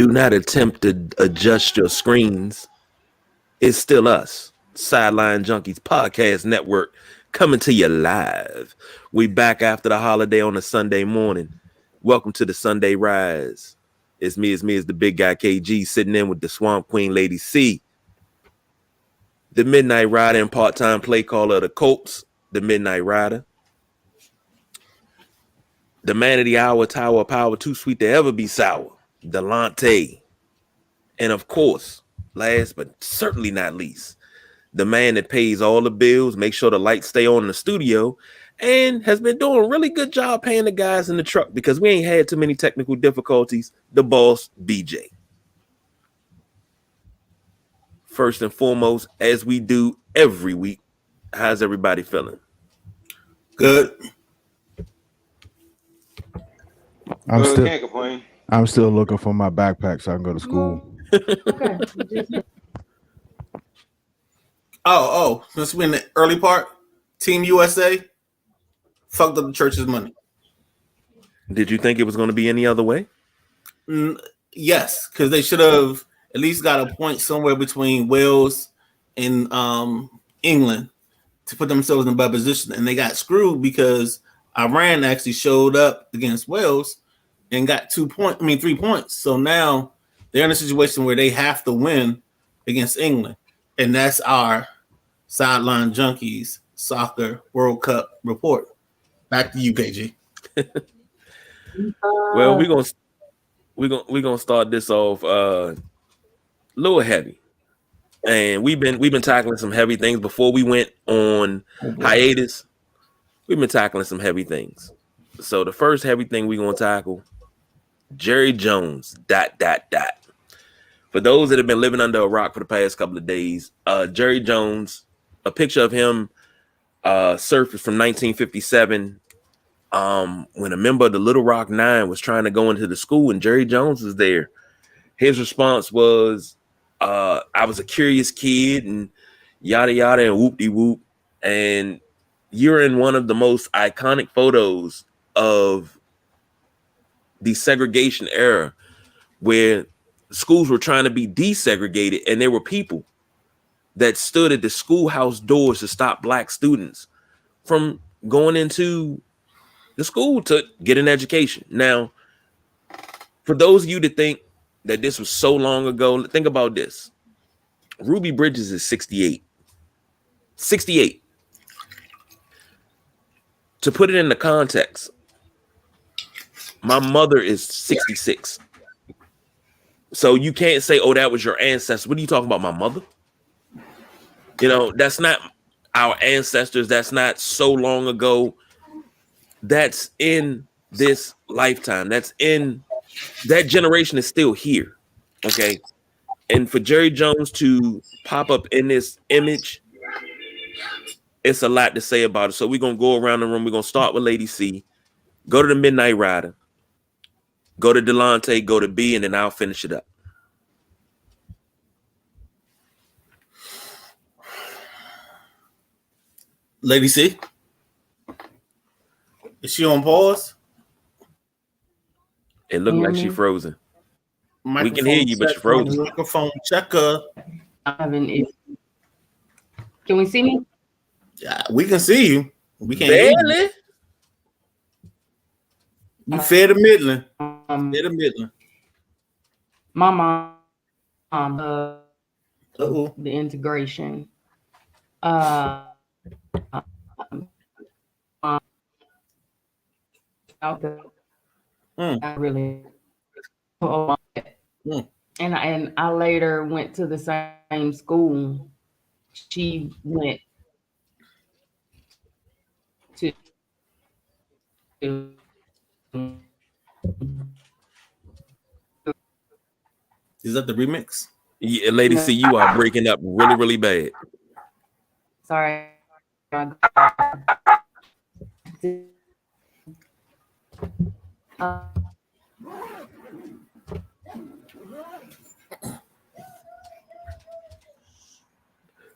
Do not attempt to adjust your screens. It's still us, Sideline Junkies Podcast Network, coming to you live. We back after the holiday on a Sunday morning. Welcome to the Sunday Rise. It's me, the big guy KG, sitting in with the Swamp Queen Lady C, the Midnight Rider and part-time play caller of the Colts, the Midnight Rider, the man of the hour, Tower of Power, too sweet to ever be sour, Delonte. And of course, last but certainly not least, the man that pays all the bills, make sure the lights stay on in the studio, and has been doing a really good job paying the guys in the truck because we ain't had too many technical difficulties, the boss, BJ. First and foremost, as we do every week, how's everybody feeling? Good. Can't complain. I'm still looking for my backpack so I can go to school. Okay. Since we're in the early part, Team USA fucked up the church's money. Did you think it was going to be any other way? Yes, because they should have at least got a point somewhere between Wales and England to put themselves in a better position, and they got screwed because Iran actually showed up against Wales and got 3 points. So now they're in a situation where they have to win against England. And that's our Sideline Junkies Soccer World Cup report. Back to you, KG. Well, we're gonna start this off a little heavy. And we've been tackling some heavy things before we went on hiatus. We've been tackling some heavy things. So the first heavy thing we're gonna tackle, Jerry Jones, ... For those that have been living under a rock for the past couple of days, Jerry Jones, a picture of him surfaced from 1957 when a member of the Little Rock Nine was trying to go into the school and Jerry Jones was there. His response was, I was a curious kid and yada yada and whoop-de-whoop. And you're in one of the most iconic photos of the segregation era where schools were trying to be desegregated and there were people that stood at the schoolhouse doors to stop black students from going into the school to get an education. Now, for those of you that think that this was so long ago, think about this. Ruby Bridges is 68. 68. To put it in the context, my mother is 66. So you can't say, oh, that was your ancestor. What are you talking about, my mother? You know, that's not our ancestors. That's not so long ago. That's in this lifetime. That's in that generation is still here. Okay. And for Jerry Jones to pop up in this image, it's a lot to say about it. So we're going to go around the room. We're going to start with Lady C, go to the Midnight Rider, go to Delonte, go to B, and then I'll finish it up. Lady C, is she on pause? It looked like she frozen. We can hear you, but you're frozen. Microphone checker. Can we see me? Yeah, we can see you. We can't hear you. You fed to Midland. My mom, the integration. I really, and I later went to the same school. She went to. Is that the remix? Yeah, Lady C, you are breaking up really, really bad. Sorry.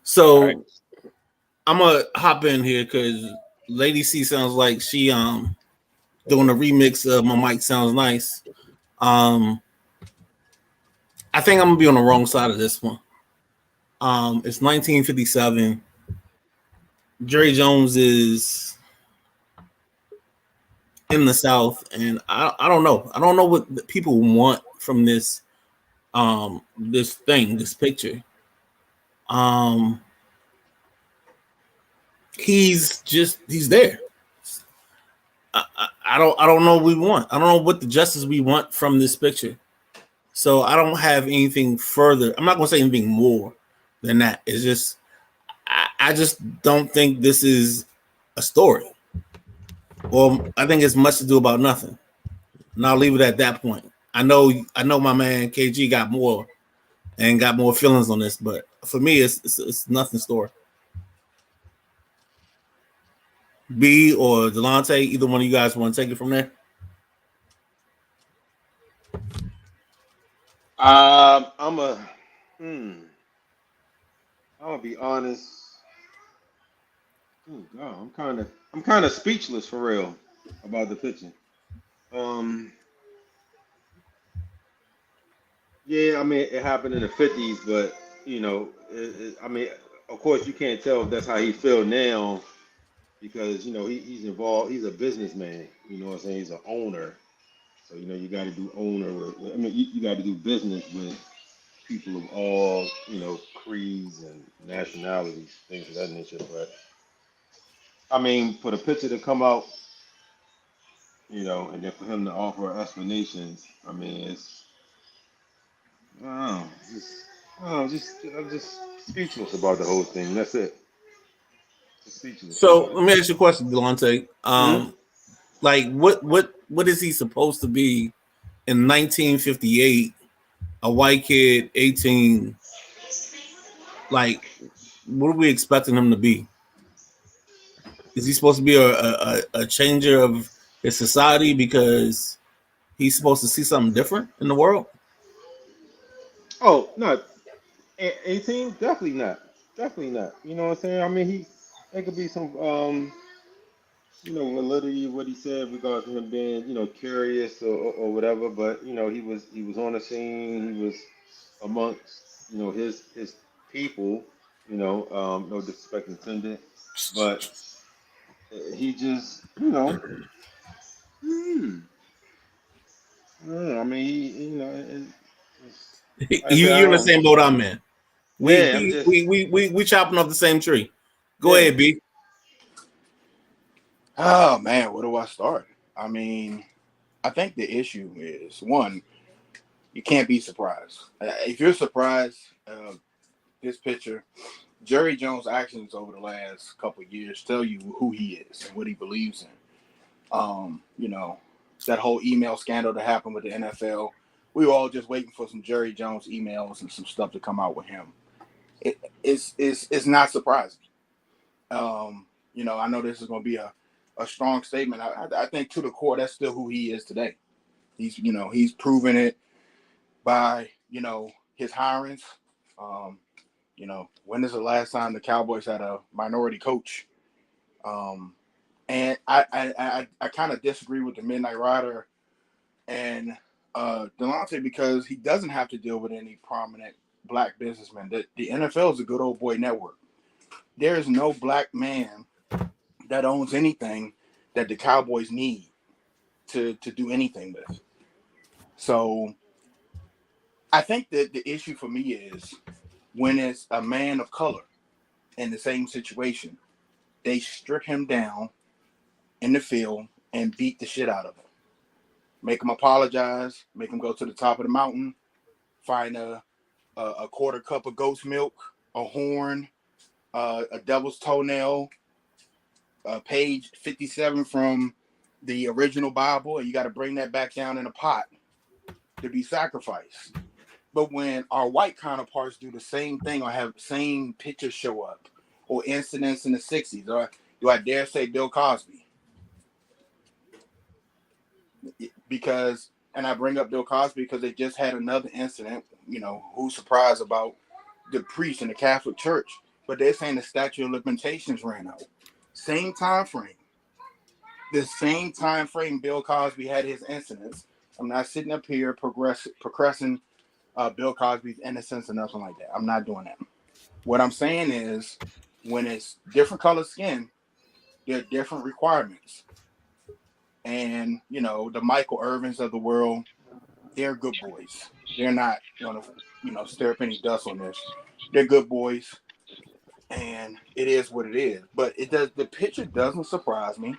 So right. I'm gonna hop in here because Lady C sounds like she doing a remix of My Mic Sounds Nice. I think I'm gonna be on the wrong side of this one. It's 1957. Jerry Jones is in the South, and I don't know. I don't know what the people want from this this picture. He's there. I don't know what we want. I don't know what the justice we want from this picture. So I don't have anything further. I'm not gonna say anything more than that. It's just I just don't think this is a story. Well, I think it's much to do about nothing. And I'll leave it at that point. I know my man KG got more feelings on this, but for me it's nothing story. B or Delonte, either one of you guys want to take it from there? I'm gonna be honest. Oh God, I'm kind of speechless for real about the pitching. Yeah, I mean it happened in the '50s, but I mean, of course you can't tell if that's how he feel now because he's involved. He's a businessman. You know what I'm saying? He's an owner. So you got to do owner with. I mean, you got to do business with people of all creeds and nationalities, things of that nature. But I mean, for the picture to come out, and then for him to offer explanations, I mean, it's I don't know, I'm just speechless about the whole thing. That's it. Just speechless. So let me ask you a question, Delonte. Mhm. Like what is he supposed to be in 1958? A white kid, 18. Like, what are we expecting him to be? Is he supposed to be a changer of his society because he's supposed to see something different in the world? Oh no, 18? Definitely not. Definitely not. You know what I'm saying? I mean, there could be some validity what he said regarding him being, curious or whatever. But he was on the scene. He was amongst, his people. No disrespect intended, but he just, hmm, I don't know. I mean, like I said, I You're in the don't. same boat I'm in. We Yeah, I'm we just. we we we, we chopping off the same tree. Go Yeah. ahead, B. Oh man, where do I start? I mean, I think the issue is one, you can't be surprised. If you're surprised, this picture, Jerry Jones' actions over the last couple of years tell you who he is and what he believes in. That whole email scandal that happened with the NFL, we were all just waiting for some Jerry Jones emails and some stuff to come out with him. It's not surprising. I know this is going to be a strong statement. I think to the core, that's still who he is today. He's proven it by, his hirings. When is the last time the Cowboys had a minority coach? And I kind of disagree with the Midnight Rider and Delonte because he doesn't have to deal with any prominent black businessmen. The NFL is a good old boy network. There is no black man that owns anything that the Cowboys need to do anything with. So I think that the issue for me is when it's a man of color in the same situation, they strip him down in the field and beat the shit out of him. Make him apologize, make him go to the top of the mountain, find a quarter cup of goat's milk, a horn, a devil's toenail, page 57 from the original Bible, and you got to bring that back down in a pot to be sacrificed. But when our white counterparts do the same thing or have the same pictures show up or incidents in the 60s, or do I dare say Bill Cosby? Because, and I bring up Bill Cosby because they just had another incident, who's surprised about the priest in the Catholic Church, but they're saying the statute of limitations ran out. Same time frame. The same time frame Bill Cosby had his incidents. I'm not sitting up here progressing Bill Cosby's innocence or nothing like that. I'm not doing that. What I'm saying is, when it's different color skin, there are different requirements. And, you know, the Michael Irvins of the world, they're good boys. They're not going to, you know, stir up any dust on this. They're good boys. And it is what it is. But it does. The picture doesn't surprise me.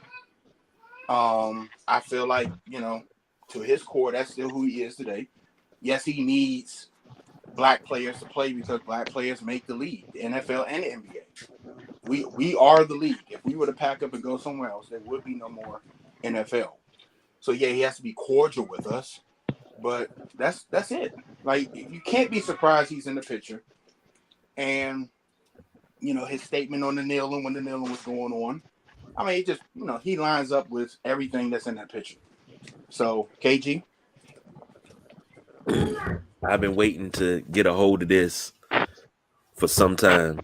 I feel like, you know, to his core, that's still who he is today. Yes, he needs black players to play because black players make the league, the NFL and the NBA. We are the league. If we were to pack up and go somewhere else, there would be no more NFL. So yeah, he has to be cordial with us, but that's it. Like, you can't be surprised he's in the picture. And you know, his statement on the kneeling when the kneeling was going on. I mean, it just, you know, he lines up with everything that's in that picture. So, KG? I've been waiting to get a hold of this for some time,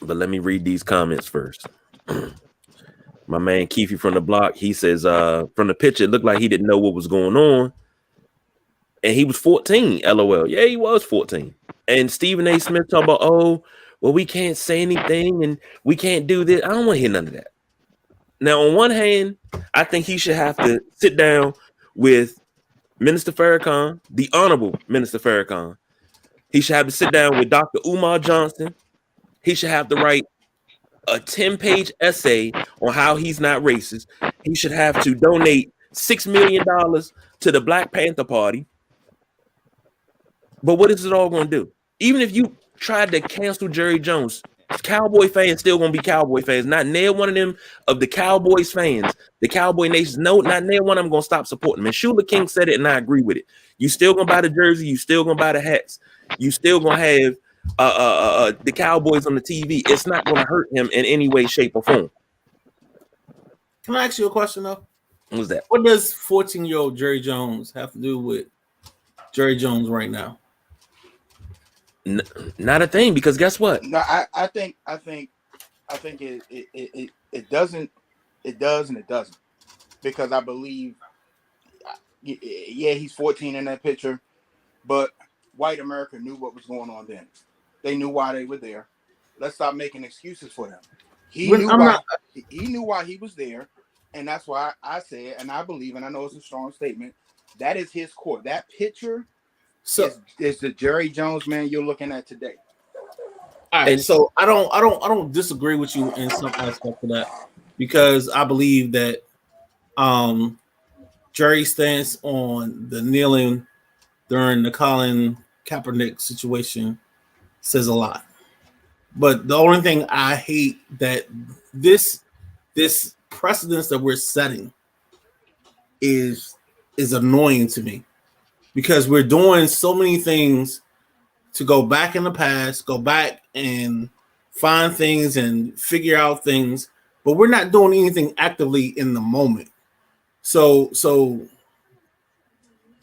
but let me read these comments first. My man Keefe from the block, he says, from the picture, it looked like he didn't know what was going on. And he was 14, LOL. Yeah, he was 14. And Stephen A. Smith talking about, oh, well, we can't say anything and we can't do this. I don't want to hear none of that. Now, on one hand, I think he should have to sit down with Minister Farrakhan, the Honorable Minister Farrakhan. He should have to sit down with Dr. Umar Johnson. He should have to write a 10-page essay on how he's not racist. He should have to donate $6 million to the Black Panther Party. But what is it all going to do? Even if you tried to cancel Jerry Jones, Cowboy fans still gonna be Cowboy fans. Not nail one of them of the Cowboys fans, the Cowboy Nation. No, not nail one of them gonna stop supporting them. And Shula King said it, and I agree with it. You still gonna buy the jersey. You still gonna buy the hats. You still gonna have the Cowboys on the TV. It's not gonna hurt him in any way, shape, or form. Can I ask you a question though? What was that? What does 14-year-old Jerry Jones have to do with Jerry Jones right now? Not a thing, because guess what? No, I think it doesn't. It does and it doesn't, because I believe, yeah, he's 14 in that picture, but white America knew what was going on then. They knew why they were there. Let's stop making excuses for them. He knew why he was there, and that's why I said, and I believe, and I know it's a strong statement, that is his core. That picture. So is the Jerry Jones man you're looking at today. All right, so I don't disagree with you in some aspect of that, because I believe that Jerry's stance on the kneeling during the Colin Kaepernick situation says a lot. But the only thing I hate that this precedence that we're setting is annoying to me. Because we're doing so many things to go back in the past, go back and find things and figure out things, but we're not doing anything actively in the moment. So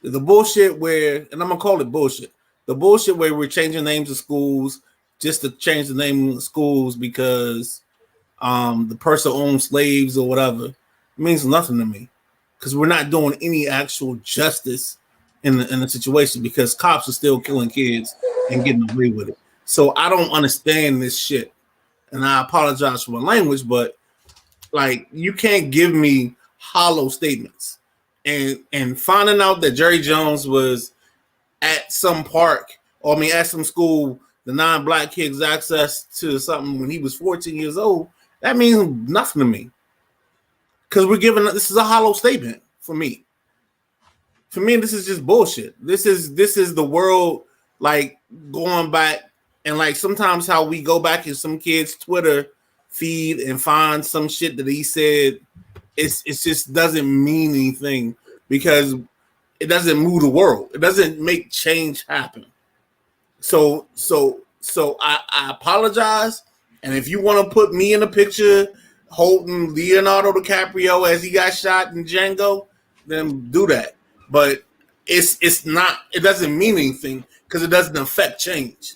the bullshit where, and I'm gonna call it bullshit, the bullshit where we're changing names of schools just to change the name of the schools because the person owns slaves or whatever, it means nothing to me, because we're not doing any actual justice in the situation, because cops are still killing kids and getting away with it. So I don't understand this shit. And I apologize for my language, but like, you can't give me hollow statements. And finding out that Jerry Jones was at some park, or at some school, the non-black kids access to something when he was 14 years old, that means nothing to me. Because this is a hollow statement for me. For me, this is just bullshit. This is the world, like, going back, and like sometimes how we go back in some kid's Twitter feed and find some shit that he said. It just doesn't mean anything, because it doesn't move the world. It doesn't make change happen. So I apologize. And if you want to put me in a picture holding Leonardo DiCaprio as he got shot in Django, then do that. But it's not. It doesn't mean anything, because it doesn't affect change.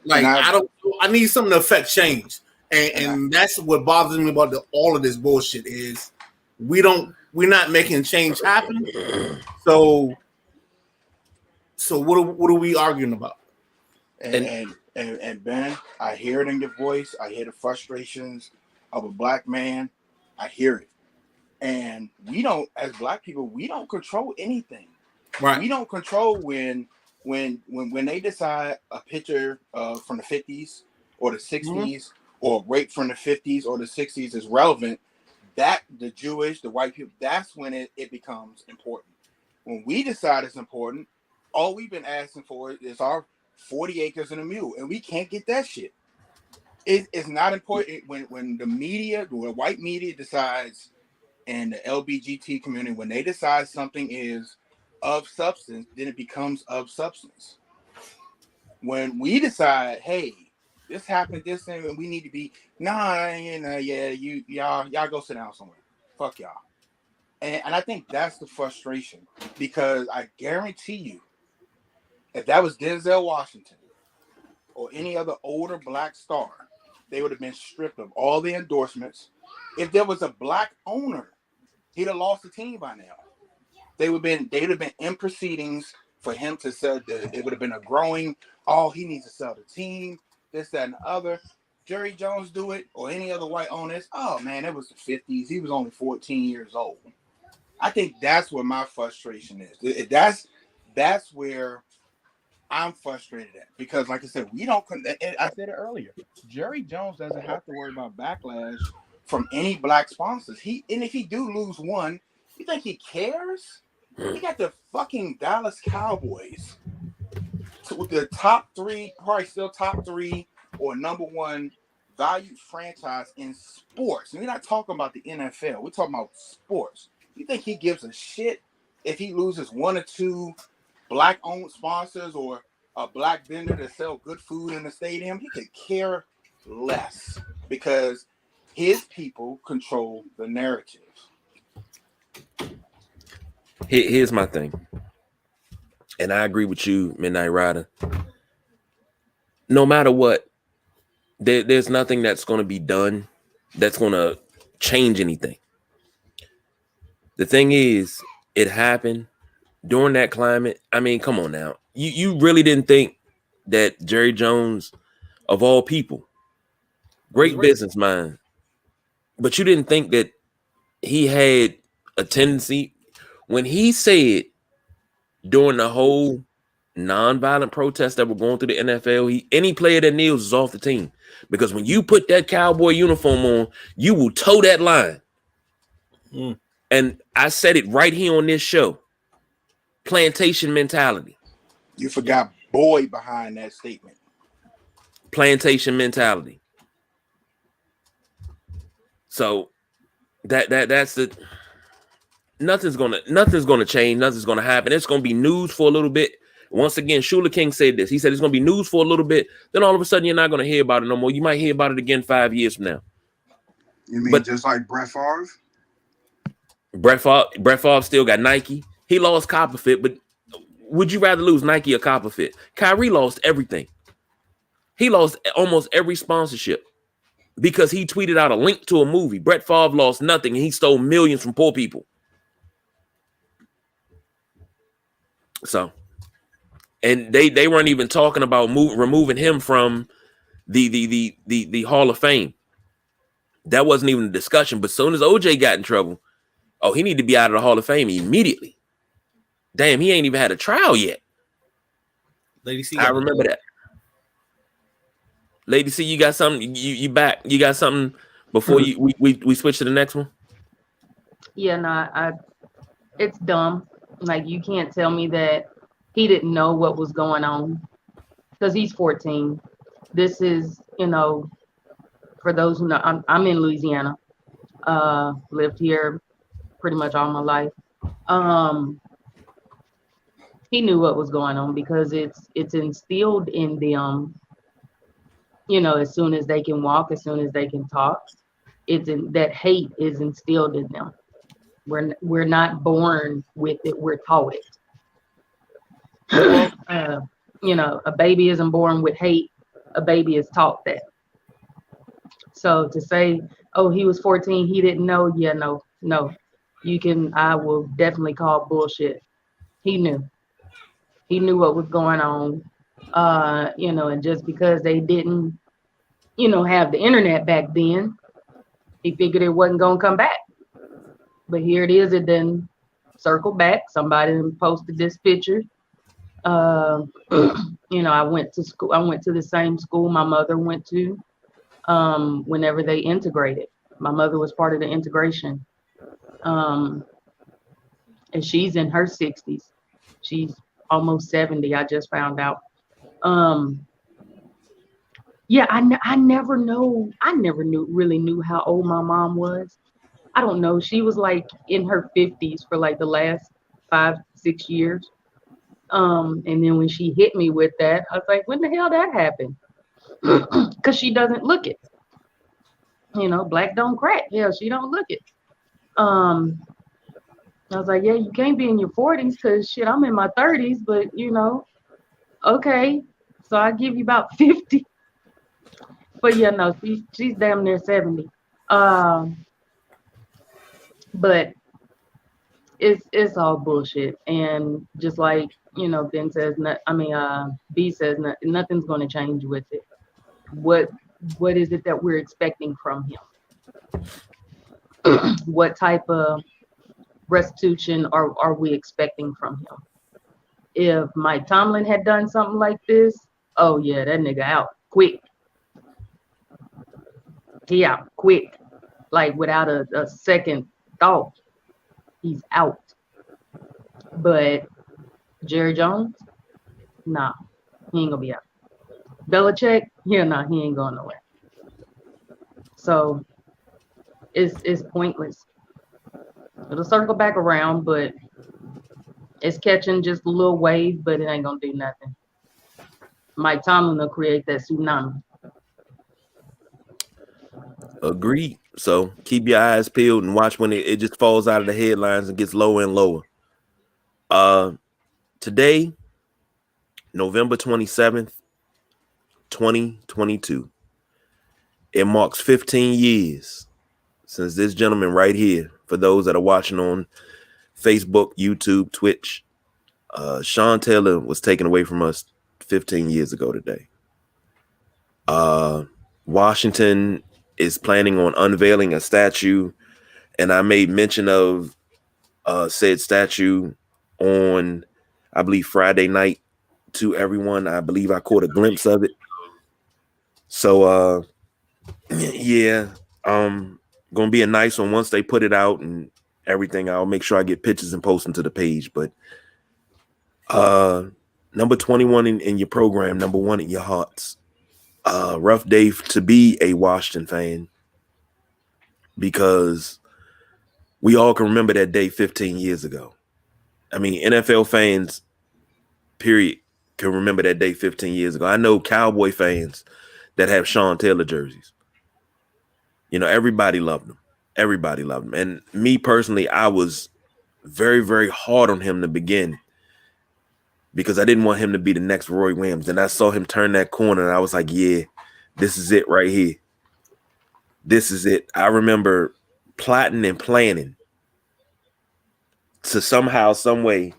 Like, I need something to affect change, and that's what bothers me about all of this bullshit is we're not making change happen. So So what are we arguing about? And Ben, I hear it in your voice. I hear the frustrations of a black man. I hear it. And we don't, as black people, we don't control anything. Right. We don't control when they decide a picture from the 50s or the 60s or rape from the 50s or the 60s is relevant. That the Jewish, the white people, that's when it becomes important. When we decide it's important, all we've been asking for is our 40 acres and a mule, and we can't get that shit. It's not important when the media, the white media decides, and the LBGT community, when they decide something is of substance, then it becomes of substance. When we decide, hey, this happened, this thing, and we need to be, y'all go sit down somewhere. Fuck y'all. And I think that's the frustration, because I guarantee you, if that was Denzel Washington or any other older black star, they would have been stripped of all the endorsements. If there was a black owner, he'd have lost the team by now. They'd have been in proceedings for him to sell. It would have been a growing, he needs to sell the team, this, that, and the other. Jerry Jones do it, or any other white owners. Oh man, it was the 50s. He was only 14 years old. I think that's where my frustration is. That's where I'm frustrated at, because, like I said, I said it earlier. Jerry Jones doesn't have to worry about backlash from any black sponsors. And if he do lose one, you think he cares? He got the fucking Dallas Cowboys, with the top three, probably still top three or number one valued franchise in sports. And we're not talking about the NFL. We're talking about sports. You think he gives a shit if he loses one or two black-owned sponsors or a black vendor to sell good food in the stadium? He could care less, because his people control the narrative. Here's my thing, and I agree with you, Midnight Rider. No matter what, there's nothing that's going to be done that's going to change anything. The thing is, it happened during that climate. I mean, come on now. You really didn't think that Jerry Jones, of all people, great business mind, but you didn't think that he had a tendency, when he said during the whole nonviolent protests that were going through the NFL, any player that kneels is off the team, because when you put that cowboy uniform on, you will toe that line. And I said it right here on this show. Plantation mentality. You forgot boy behind that statement. Plantation mentality. So that's the nothing's gonna change, nothing's gonna happen. It's gonna be news for a little bit. Once again, Shula King said this. He said it's gonna be news for a little bit, then all of a sudden you're not gonna hear about it no more. You might hear about it again 5 years from now. You mean just like Brett Favre? Brett Favre still got Nike. He lost Copperfit, but would you rather lose Nike or Copperfit? Kyrie lost everything. He lost almost every sponsorship because he tweeted out a link to a movie. Brett Favre lost nothing, and he stole millions from poor people. So, and they weren't even talking about removing him from the Hall of Fame. That wasn't even a discussion. But as soon as OJ got in trouble, he needed to be out of the Hall of Fame immediately. Damn, he ain't even had a trial yet. Lady C, I remember that. Lady C, you got something? You back? You got something before we switch to the next one? Yeah, no, it's dumb. Like, you can't tell me that he didn't know what was going on, because he's 14. This is, for those who know, I'm in Louisiana. Lived here pretty much all my life. He knew what was going on, because it's instilled in them. As soon as they can walk, as soon as they can talk, that hate is instilled in them. We're not born with it; we're taught it. A baby isn't born with hate; a baby is taught that. So to say, he was 14, he didn't know. Yeah, no. I will definitely call bullshit. He knew. He knew what was going on. And just because they didn't, have the internet back then, he figured it wasn't gonna come back. But here it is. It then circled back. Somebody posted this picture. I went to school. I went to the same school my mother went to. Whenever they integrated, my mother was part of the integration. And she's in her 60s. She's almost 70. I just found out. I never really knew how old my mom was. I don't know. She was like in her 50s for like the last 5-6 years. And then when she hit me with that, I was like, when the hell that happened? Because she doesn't look it. Black don't crack. Yeah, she don't look it. I was like, yeah, you can't be in your 40s because shit, I'm in my 30s, but okay. So I give you about 50. But yeah, no, she's damn near 70. But it's all bullshit. And just like, Ben says, B says, nothing's going to change with it. What is it that we're expecting from him? What type of restitution are we expecting from him? If Mike Tomlin had done something like this, oh yeah, that nigga out quick. He out quick, like without a second thought. He's out. But Jerry Jones, nah, he ain't gonna be out. Belichick, yeah, nah, he ain't going nowhere. So it's pointless. It'll circle back around, but it's catching just a little wave, but it ain't gonna do nothing. Mike Tomlin will create that tsunami. Agreed. So keep your eyes peeled and watch when it just falls out of the headlines and gets lower and lower. Today, November 27th, 2022. It marks 15 years since this gentleman right here, for those that are watching on Facebook, YouTube, Twitch, Sean Taylor was taken away from us 15 years ago today. Washington is planning on unveiling a statue, and I made mention of said statue on, I believe, Friday night to everyone. I believe I caught a glimpse of it. So yeah, gonna be a nice one once they put it out and everything. I'll make sure I get pictures and post them to the page. But number 21 in your program, number 1 in your hearts. Rough day to be a Washington fan, because we all can remember that day 15 years ago. I mean, NFL fans, period, can remember that day 15 years ago. I know Cowboy fans that have Sean Taylor jerseys. Everybody loved him. Everybody loved him. And me personally, I was very, very hard on him to begin, because I didn't want him to be the next Roy Williams. And I saw him turn that corner, and I was like, yeah, this is it right here. This is it. I remember plotting and planning to somehow, some way,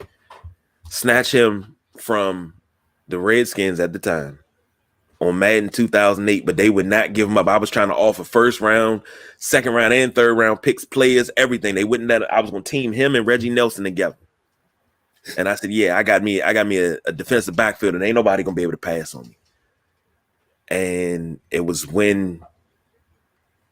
snatch him from the Redskins at the time on Madden 2008, but they would not give him up. I was trying to offer first round, second round, and third round picks, players, everything. They wouldn't let. I was going to team him and Reggie Nelson together. And I said, yeah, I got me a defensive backfield, and ain't nobody going to be able to pass on me. And it was when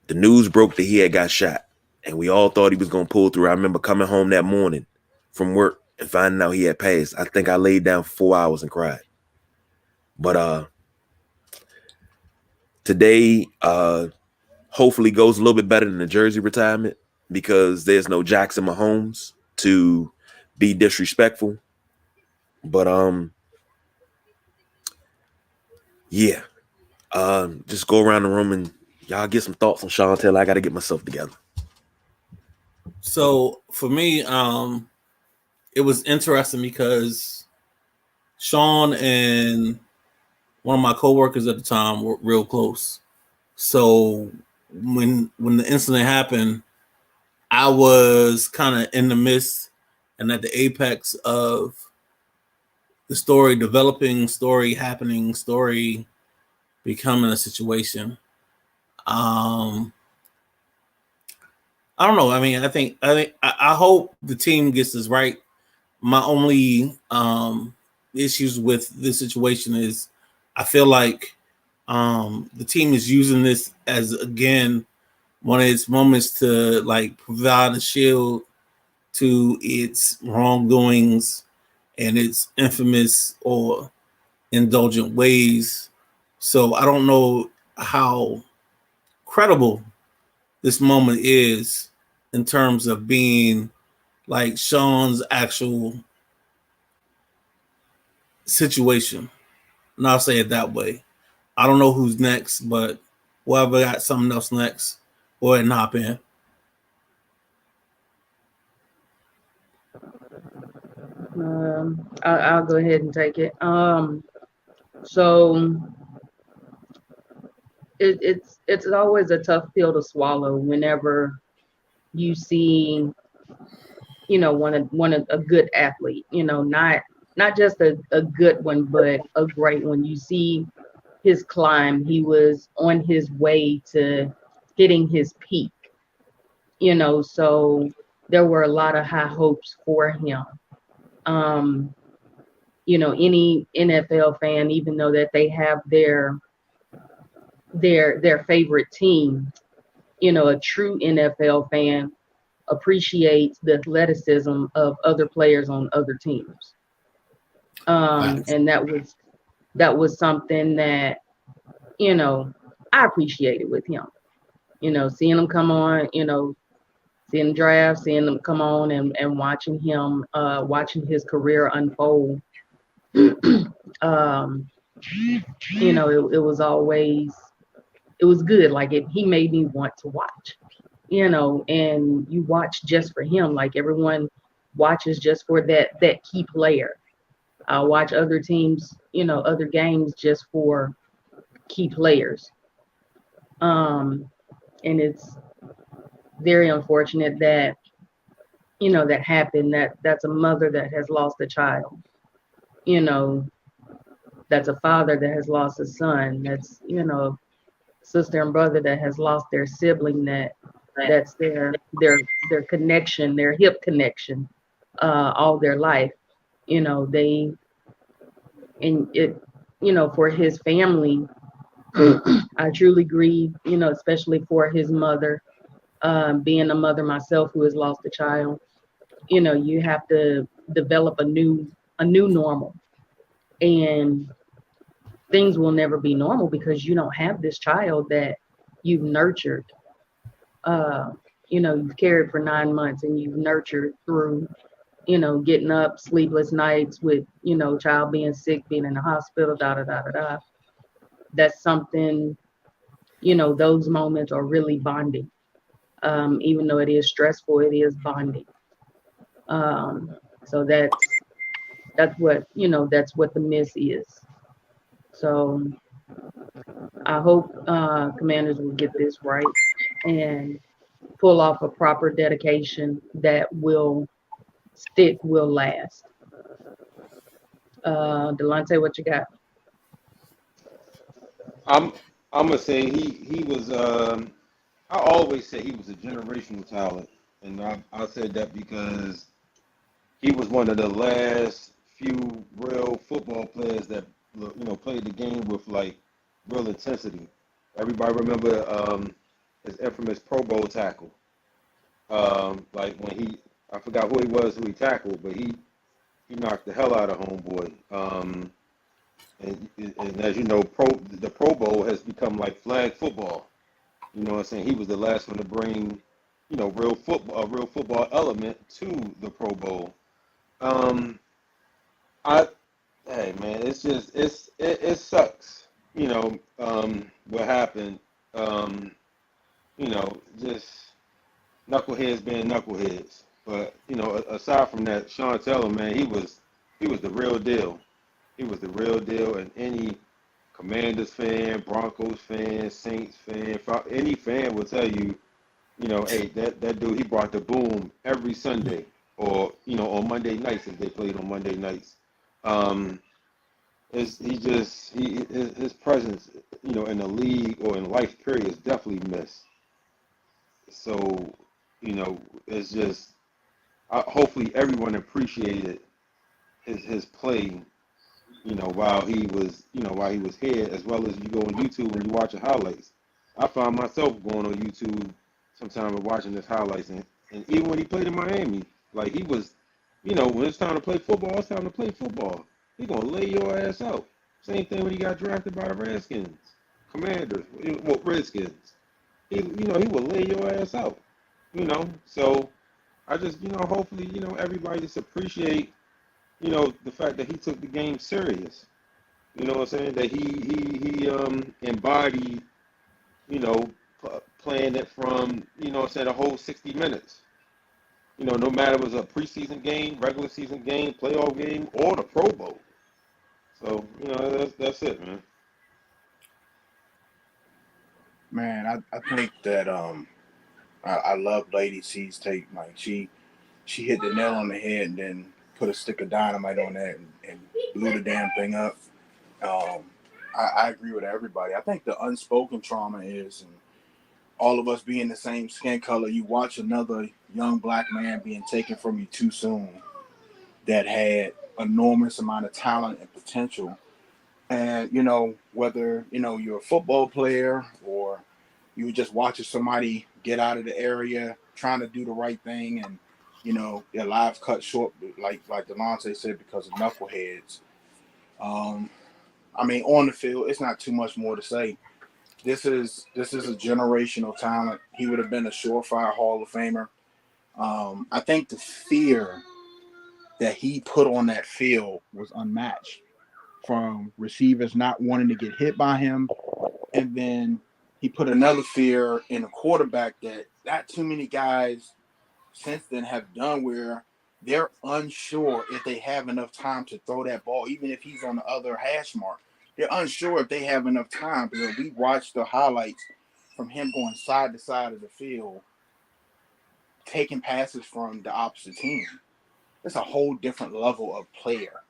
the news broke that he had got shot, and we all thought he was going to pull through. I remember coming home that morning from work and finding out he had passed. I think I laid down for 4 hours and cried. But today hopefully goes a little bit better than the jersey retirement, because there's no Jackson Mahomes to be disrespectful. But yeah, just go around the room and y'all get some thoughts on Sean Taylor. I got to get myself together. So for me, it was interesting because Sean and one of my coworkers at the time were real close. So when the incident happened, I was kind of in the midst and at the apex of the story developing, story happening, story becoming a situation. I don't know. I mean, I hope the team gets this right. My only issues with this situation is I feel like the team is using this as, again, one of its moments to like provide a shield to its wrongdoings and its infamous or indulgent ways. So I don't know how credible this moment is in terms of being like Sean's actual situation. And I'll say it that way. I don't know who's next, but whoever got something else next, go ahead and hop in. I'll go ahead and take it. So it's always a tough pill to swallow whenever you see, one of a good athlete, not just a good one, but a great one. You see his climb. He was on his way to hitting his peak, so there were a lot of high hopes for him. Any NFL fan, even though that they have their favorite team, a true NFL fan appreciates the athleticism of other players on other teams. And that was something that, I appreciated with him, seeing him come on, seeing the draft, seeing him come on and watching him, watching his career unfold. It was good. Like he made me want to watch, and you watch just for him. Like everyone watches just for that key player. I'll watch other teams, other games just for key players. And it's very unfortunate that, that happened. That's a mother that has lost a child. That's a father that has lost a son. That's, sister and brother that has lost their sibling that's their connection, their hip connection, all their life. For his family, I truly grieve, especially for his mother, being a mother myself who has lost a child. You have to develop a new normal, and things will never be normal because you don't have this child that you've nurtured. You've carried for 9 months and you've nurtured through, getting up, sleepless nights with, child being sick, being in the hospital, That's something, those moments are really bonding. Even though it is stressful, it is bonding. So that's what the miss is. So I hope Commanders will get this right and pull off a proper dedication that will last. Delonte, what you got? I'm gonna say he was. I always say he was a generational talent, and I said that because he was one of the last few real football players that played the game with like real intensity. Everybody remember his infamous Pro Bowl tackle. Like when I forgot who he tackled, but he knocked the hell out of homeboy. And as you know, the Pro Bowl has become like flag football. You know what I'm saying? He was the last one to bring, a real football element to the Pro Bowl. Hey man, it's just it sucks. What happened. Just knuckleheads being knuckleheads. But aside from that, Sean Taylor, man, he was the real deal. He was the real deal, and any Commanders fan, Broncos fan, Saints fan, any fan will tell you, hey, that dude, he brought the boom every Sunday, or on Monday nights if they played on Monday nights. His presence, in the league or in life period is definitely missed. So, it's just hopefully everyone appreciated his play, while he was here, as well as you go on YouTube and you watch the highlights. I found myself going on YouTube sometime and watching his highlights, and even when he played in Miami, like he was, when it's time to play football, it's time to play football. He gonna lay your ass out. Same thing when he got drafted by the Redskins, Commanders, Redskins. He will lay your ass out. So I just, hopefully, everybody just appreciate, the fact that he took the game serious. You know what I'm saying? That he embodied, playing it from, the whole 60 minutes. No matter if it was a preseason game, regular season game, playoff game, or the Pro Bowl. So, that's it, man. Man, I think that I love Lady C's take. Like she hit the nail on the head and then put a stick of dynamite on that and blew the damn thing up. I agree with everybody. I think the unspoken trauma is, and all of us being the same skin color, you watch another young black man being taken from you too soon that had enormous amount of talent and potential. And, whether, you're a football player or you were just watching somebody get out of the area trying to do the right thing and, their lives cut short, like Delonte said, because of knuckleheads. On the field, it's not too much more to say. This is a generational talent. He would have been a surefire Hall of Famer. I think the fear that he put on that field was unmatched, from receivers not wanting to get hit by him. And then he put another fear in a quarterback that not too many guys since then have done, where they're unsure if they have enough time to throw that ball, even if he's on the other hash mark. They're unsure if they have enough time, because we watched the highlights from him going side to side of the field, taking passes from the opposite team. It's a whole different level of player.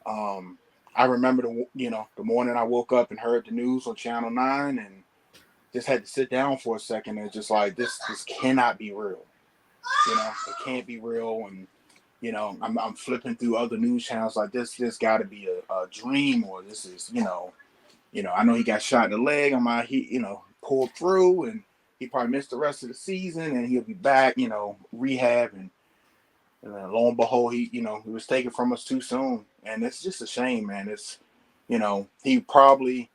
I remember the morning I woke up and heard the news on Channel 9 and just had to sit down for a second and just like, this cannot be real. It can't be real. And, I'm flipping through other news channels like this got to be a dream, or this is, I know he got shot in the leg. He pulled through and he probably missed the rest of the season and he'll be back, rehab. And then lo and behold, he was taken from us too soon. And it's just a shame, man. It's, he probably,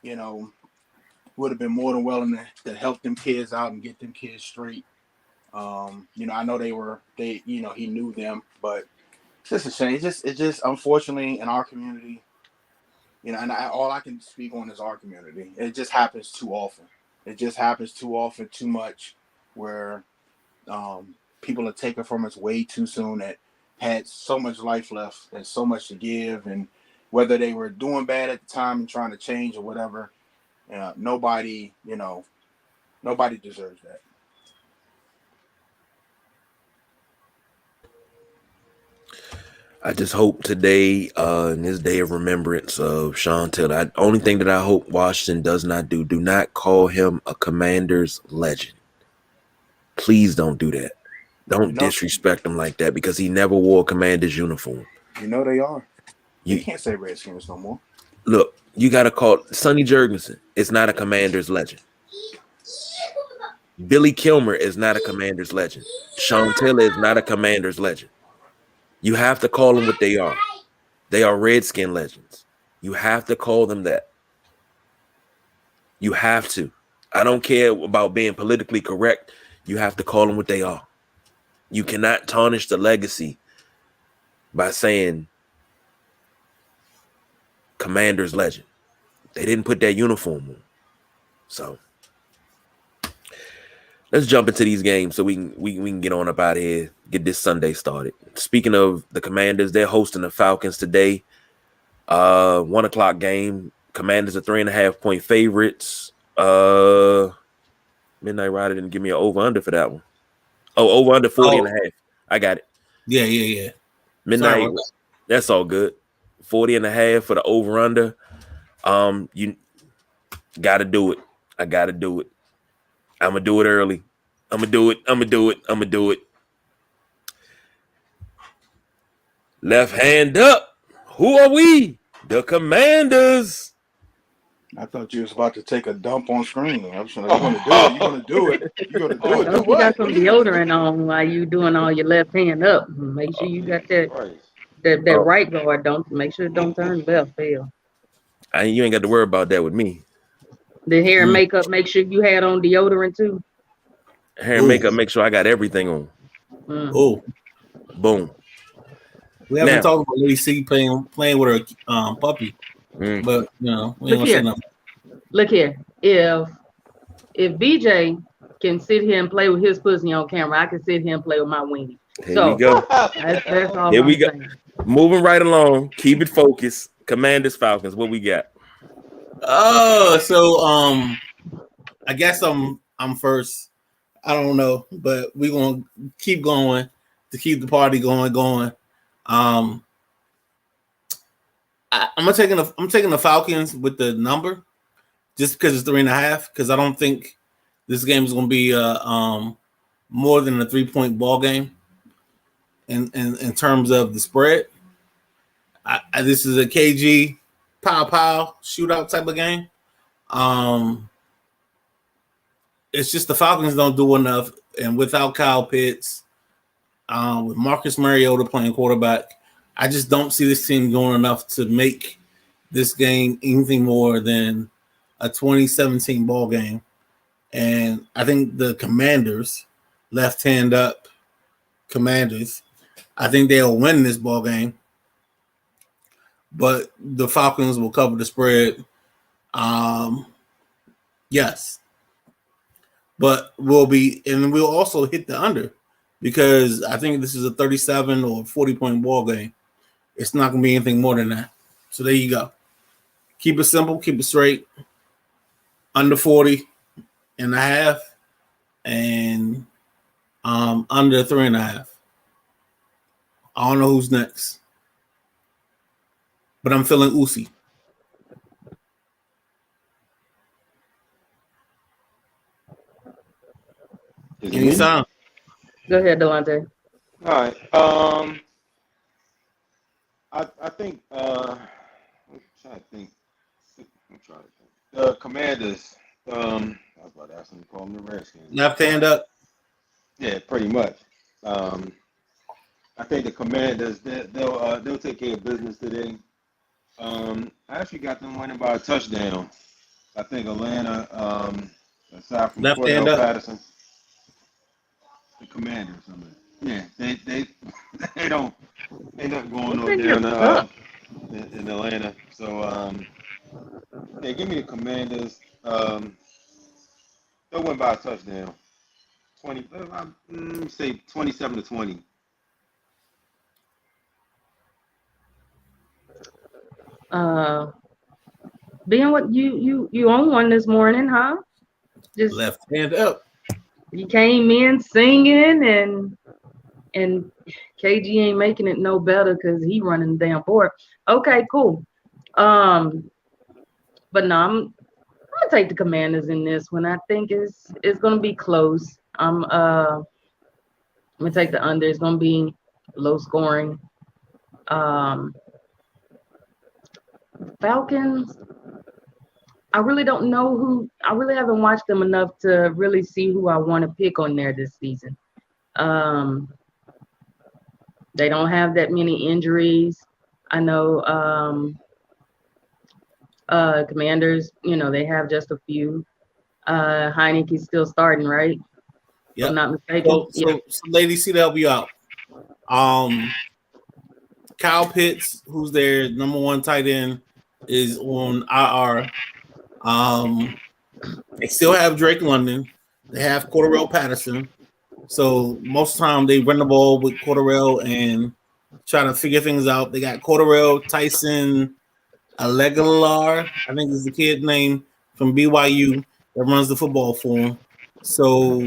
would have been more than willing to help them kids out and get them kids straight. I know he knew them, but it's just a shame. It's just unfortunately in our community, and all I can speak on is our community. It just happens too often. It just happens too often, too much, where people are taken from us way too soon that had so much life left and so much to give, and whether they were doing bad at the time and trying to change or whatever, nobody deserves that. I just hope today, in this day of remembrance of Sean Taylor, only thing that I hope Washington does not do not call him a Commanders legend. Please don't do that. Don't disrespect him like that, because he never wore a Commanders uniform. They are. You can't say Redskins no more. Look, you got to call Sonny Jurgensen. It's not a Commanders legend. Billy Kilmer is not a Commanders legend. Sean Taylor is not a Commanders legend. You have to call them what they are. They are Redskin legends. You have to call them that. You have to. I don't care about being politically correct. You have to call them what they are. You cannot tarnish the legacy by saying Commanders legend. They didn't put that uniform on. So let's jump into these games so we can get on up out of here, get this Sunday started. Speaking of the Commanders, they're hosting the Falcons today. 1 o'clock game. Commanders are 3.5-point favorites. Midnight Rider didn't give me an over-under for that one. Oh, over-under 40.5. I got it. Yeah. Midnight. Sorry. That's all good. 40.5 for the over under. You gotta do it. I gotta do it. I'm gonna do it early. I'm gonna do it. Left hand up. Who are we? The Commanders. I thought you was about to take a dump on screen. I was like, you're gonna do it. You're gonna do it. I hope you got some deodorant on while you doing all your left hand up. Make sure you got that right guard. Don't make sure it don't turn left. Fail. You ain't got to worry about that with me. The hair and makeup. Make sure you had on deodorant too. Hair and makeup. Make sure I got everything on. Oh, boom. We haven't talked about Lady C playing with her puppy, but we ain't gonna say nothing. Look here. If BJ can sit here and play with his pussy on camera, I can sit here and play with my weenie. Here we go. That's all. Here we go. Moving right along. Keep it focused. Commanders, Falcons. What we got? So I guess I'm first. I don't know, but we're gonna keep going to keep the party going. I'm taking the Falcons with the number just because it's 3.5. Because I don't think this game is going to be more than a 3-point ball game in terms of the spread. This is a KG pow shootout type of game. It's just the Falcons don't do enough, and without Kyle Pitts. With Marcus Mariota playing quarterback, I just don't see this team doing enough to make this game anything more than a 2017 ball game. And I think the Commanders, left hand up Commanders, I think they'll win this ball game. But the Falcons will cover the spread. Yes. But we'll also hit the under. Because I think this is a 37 or 40-point ball game. It's not going to be anything more than that. So there you go. Keep it simple. Keep it straight. Under 40.5 and under 3.5. I don't know who's next. But I'm feeling Uzi. Any sound? Go ahead, Delonte. All right. I think I'm trying to think. The Commanders. I was about to ask them to call them the Redskins. Left hand up. Yeah, pretty much. I think the Commanders they'll take care of business today. I actually got them winning by a touchdown. I think Atlanta, aside from Cordell Patterson. The Commanders, yeah, they don't ain't nothing going on there in Atlanta. So yeah, give me the Commanders. They'll win by a touchdown. 20. Say 27-20. Being what you own one this morning, huh? Just left hand up. You came in singing and KG ain't making it no better because he running the damn board. Okay, cool. But no, I'm gonna take the Commanders in this one. I think it's gonna be close. I'm gonna take the under. It's gonna be low scoring. Falcons. I really don't know who. I really haven't watched them enough to really see who I want to pick on there this season. They don't have that many injuries. I know Commanders, they have just a few. Heineke's still starting, right? Yeah, I'm not mistaken. So Lady C to help you out. Kyle Pitts, who's their number one tight end, is on IR. They still have Drake London. They have Cordell Patterson. So most of the time they run the ball with Cordell and try to figure things out. They got Cordell, Tyson, Allegalar, I think is the kid name from BYU that runs the football for them. So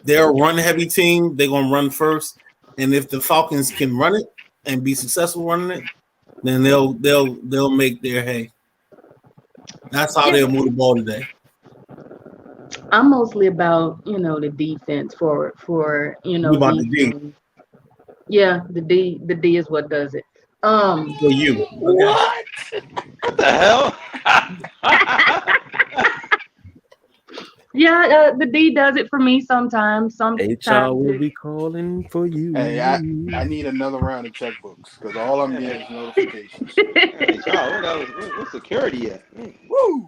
they're a run-heavy team. They're going to run first. And if the Falcons can run it and be successful running it, then they'll make their hay. That's how they'll move the ball today. I'm mostly about, the defense for You about the these D games. Yeah, the D is what does it. for you. Okay. What? What the hell? Yeah, the D does it for me sometimes. HR will Sometimes be calling for you. Hey, I need another round of checkbooks because all I'm getting is notifications. Hey, Charles, what's security at? Woo!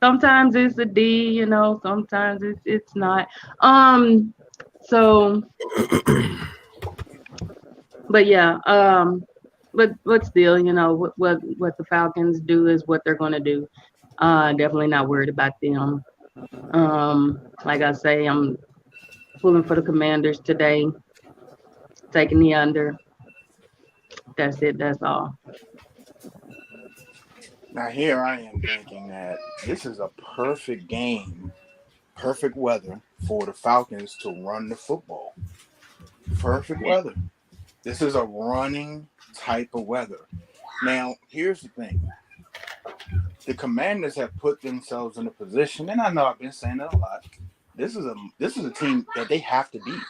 sometimes it's a D, sometimes it's not. So, but yeah, but still, what the Falcons do is what they're gonna do. Definitely not worried about them. Like I say, I'm pulling for the Commanders today, taking the under. That's it. That's all. Now here I am thinking that this is a perfect game, perfect weather for the Falcons to run the football. Perfect weather. This is a running type of weather. Now, here's the thing. The Commanders have put themselves in a position, and I know I've been saying it a lot. This is a team that they have to beat.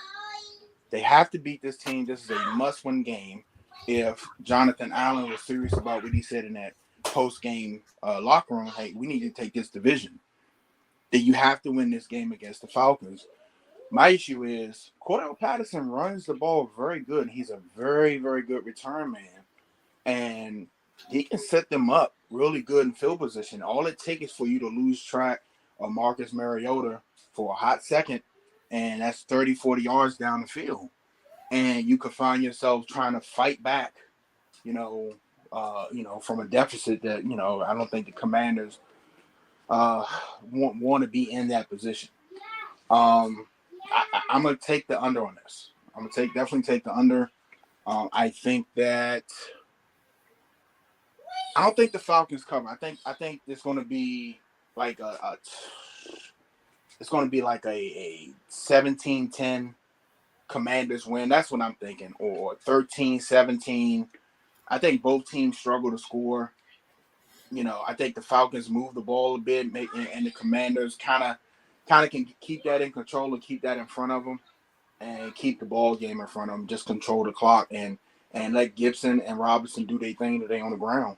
They have to beat this team. This is a must-win game. If Jonathan Allen was serious about what he said in that post-game locker room, hey, we need to take this division. That you have to win this game against the Falcons. My issue is Cordell Patterson runs the ball very good. He's a very, very good return man. And he can set them up really good in field position. All it takes is for you to lose track of Marcus Mariota for a hot second, and that's 30, 40 yards down the field. And you could find yourself trying to fight back, from a deficit that, I don't think the Commanders want to be in that position. I'm going to take the under on this. I'm going to definitely take the under. I think that I don't think the Falcons cover. I think it's going to be like a 17-10 Commanders win. That's what I'm thinking, or 13-17. I think both teams struggle to score. I think the Falcons move the ball a bit, and the Commanders kind of can keep that in control and keep that in front of them, and keep the ball game in front of them. Just control the clock and let Gibson and Robinson do their thing today on the ground.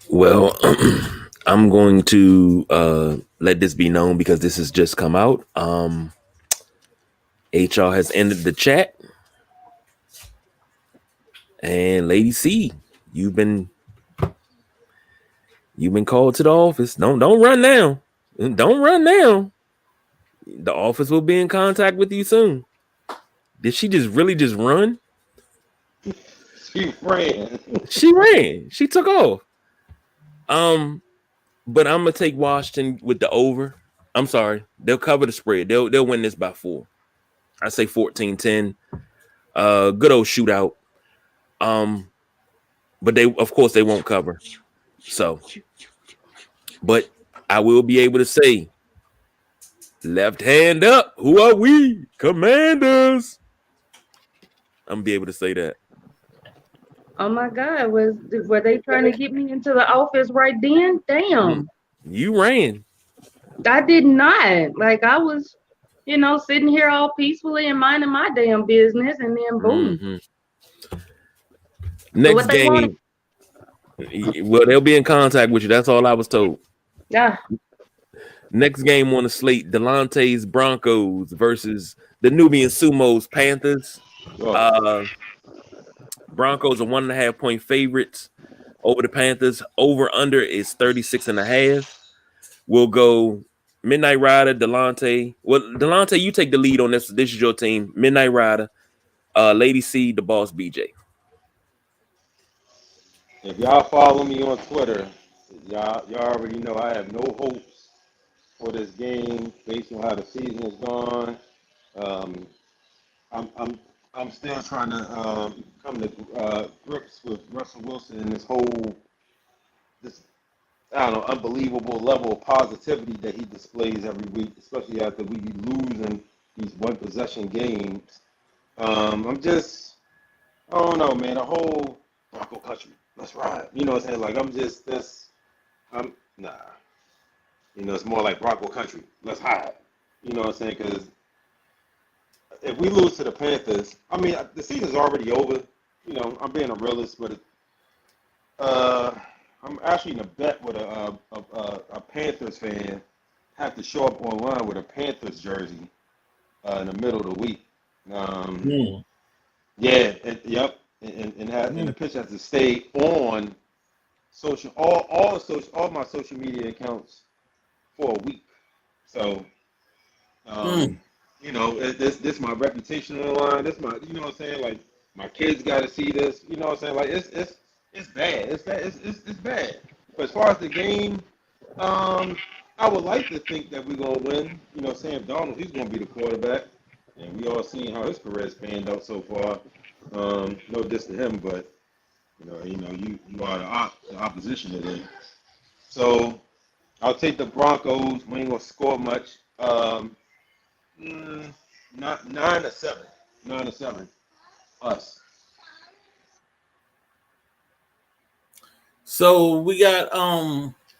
Well, I'm going to let this be known because this has just come out. HR has ended the chat. And Lady C, you've been called to the office. Don't run now. Don't run now. The office will be in contact with you soon. Did she just run? She ran. She ran. She took off. But I'm gonna take Washington with the over. I'm sorry. They'll cover the spread. They'll win this by 4. I say 14-10. Good old shootout. But they won't cover. So, but I will be able to say, left hand up. Who are we? Commanders. I'm gonna be able to say that. Oh my God, were they trying to get me into the office right then? Damn. You ran. I did not. Like I was, sitting here all peacefully and minding my damn business, and then boom. Mm-hmm. Next game. Well, they'll be in contact with you. That's all I was told. Yeah. Next game on the slate: Delante's Broncos versus the Nubian Sumos Panthers. Broncos are 1.5 point favorites over the Panthers. Over under is 36.5. We'll go Midnight Rider, Delonte. Well, Delonte, you take the lead on this. This is your team. Midnight Rider, Lady C, the boss BJ. If y'all follow me on Twitter, y'all already know I have no hopes for this game based on how the season has gone. I'm still trying to come to grips with Russell Wilson and this unbelievable level of positivity that he displays every week, especially after we be losing these one possession games. I'm I don't know, man. The whole Bronco country. Let's ride. You know what I'm saying? Like I'm nah. You know, it's more like Bronco country. Let's hide. You know what I'm saying? Because if we lose to the Panthers, I mean, the season's already over. You know, I'm being a realist, but I'm actually in a bet with a Panthers fan. Have to show up online with a Panthers jersey in the middle of the week. Yeah, yep, and the pitch has to stay on social all my social media accounts for a week. So, you know, this my reputation on the line. This my, you know what I'm saying? Like my kids got to see this. You know what I'm saying? Like it's bad. It's bad. It's bad. But as far as the game, I would like to think that we're gonna win. You know, Sam Darnold, he's gonna be the quarterback, and we all seen how his career has panned out so far. No diss to him, but you are the opposition today. So I'll take the Broncos. We ain't gonna score much. Not 9-7. 9-7. Us. So we got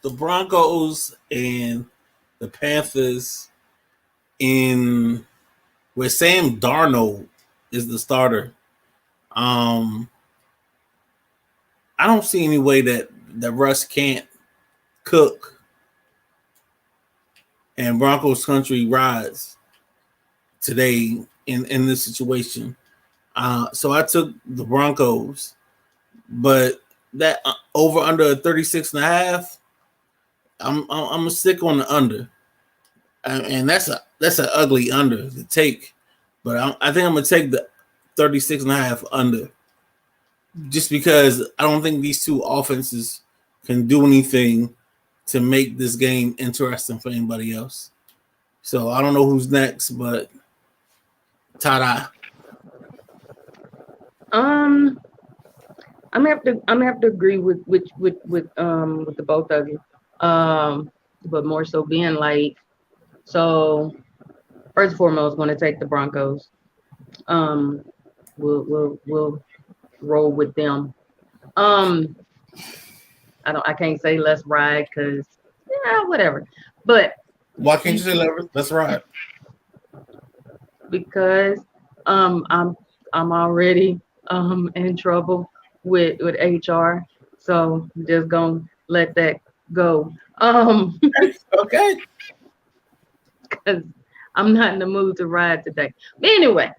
the Broncos and the Panthers in where Sam Darnold is the starter. I don't see any way that Russ can't cook and Broncos country rides today in this situation. So I took the Broncos, but that over under 36.5, I'm gonna stick on the under, and that's an ugly under to take, but I think I'm gonna take the 36.5 under, just because I don't think these two offenses can do anything to make this game interesting for anybody else. So I don't know who's next, but ta-da. I'm gonna have to agree with the both of you. But more so being like, so first and foremost, going to take the Broncos. We'll roll with them. I can't say let's ride because whatever. But Why can't you say let's ride? Because I'm already in trouble with HR, so I'm just gonna let that go. Okay. Because I'm not in the mood to ride today. But anyway,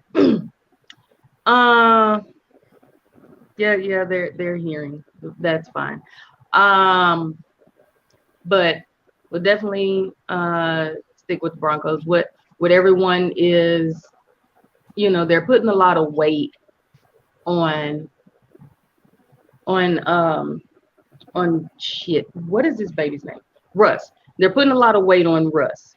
they're hearing. That's fine. But we'll definitely stick with the Broncos. What everyone is, they're putting a lot of weight on shit. What is this baby's name? Russ. They're putting a lot of weight on Russ.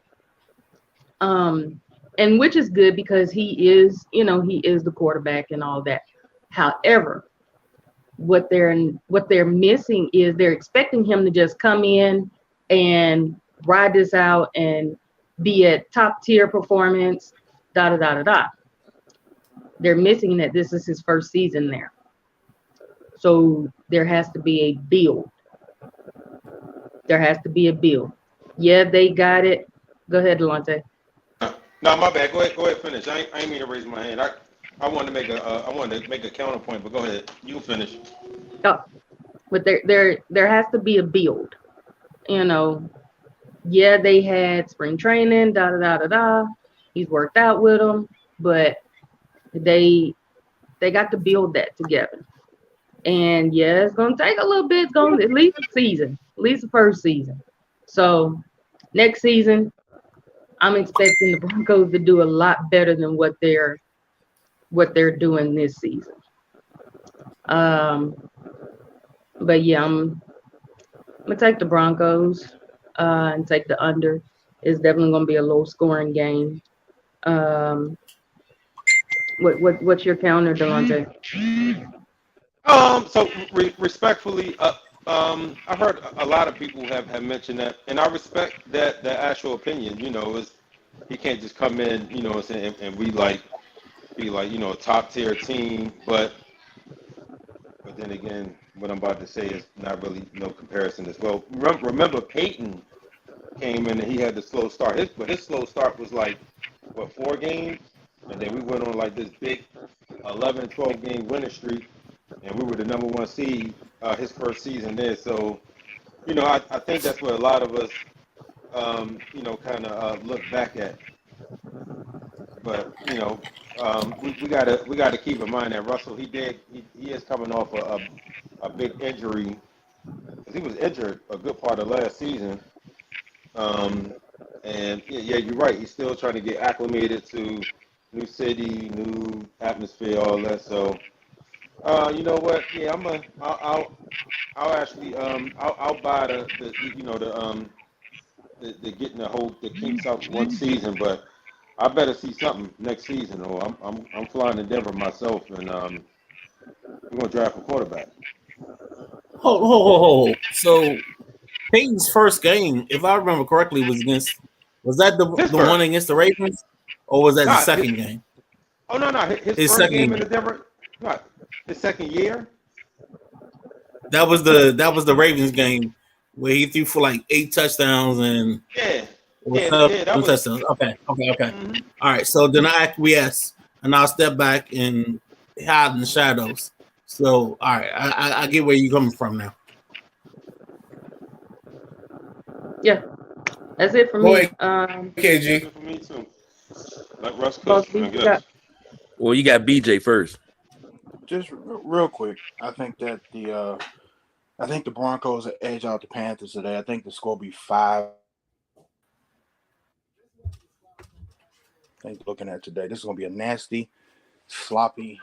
And which is good because he is the quarterback and all that. However, what they're missing is they're expecting him to just come in and ride this out and be at top tier performance, They're missing that this is his first season there. So there has to be a build. Yeah, they got it. Go ahead, Delonte. No, my bad. Go ahead, finish. I ain't mean to raise my hand. I wanted to make a counterpoint, but go ahead. You finish. Oh, but there has to be a build. Yeah, they had spring training, He's worked out with them, but they got to build that together. And yeah, it's gonna take a little bit. It's gonna at least a season, at least the first season. So next season, I'm expecting the Broncos to do a lot better than what they're doing this season. But yeah, I'm gonna take the Broncos and take the under. It's definitely gonna be a low scoring game. What's your counter, Delonte? So respectfully, I've heard a lot of people have mentioned that, and I respect that actual opinion. Is he can't just come in, and we be like, a top tier team. But but then again, what I'm about to say is not really no comparison as well. Remember Peyton came in and he had the slow start. His slow start was like, what, 4 games? And then we went on like this big 11, 12 game winning streak, and we were the number 1 seed his first season there. So, I think that's what a lot of us, kind of look back at. But, we gotta keep in mind that Russell, he is coming off a big injury. He was injured a good part of last season. And yeah, you're right. He's still trying to get acclimated to new city, new atmosphere, all that. So, you know what? Yeah, I'll actually, I'll buy the getting the kinks out one season, but I better see something next season, or I'm flying to Denver myself, and we're gonna draft a quarterback. Ho. So Peyton's first game, if I remember correctly, was that the one against the Ravens, or was that the second game? Oh no, his first game in the Denver, what? His second year. That was the Ravens game where he threw for like 8 touchdowns and that was touchdowns. Okay. Mm-hmm. All right, so then I acquiesce and I'll step back and hide in the shadows. So, all right, I get where you're coming from now. Yeah, that's it for Go me. ahead, KG. Good for me too. Let Russ cook, I guess. Well, you got BJ first. Just real quick, I think that the Broncos edge out the Panthers today. I think the score will be 5. I think looking at today, this is going to be a nasty, sloppy,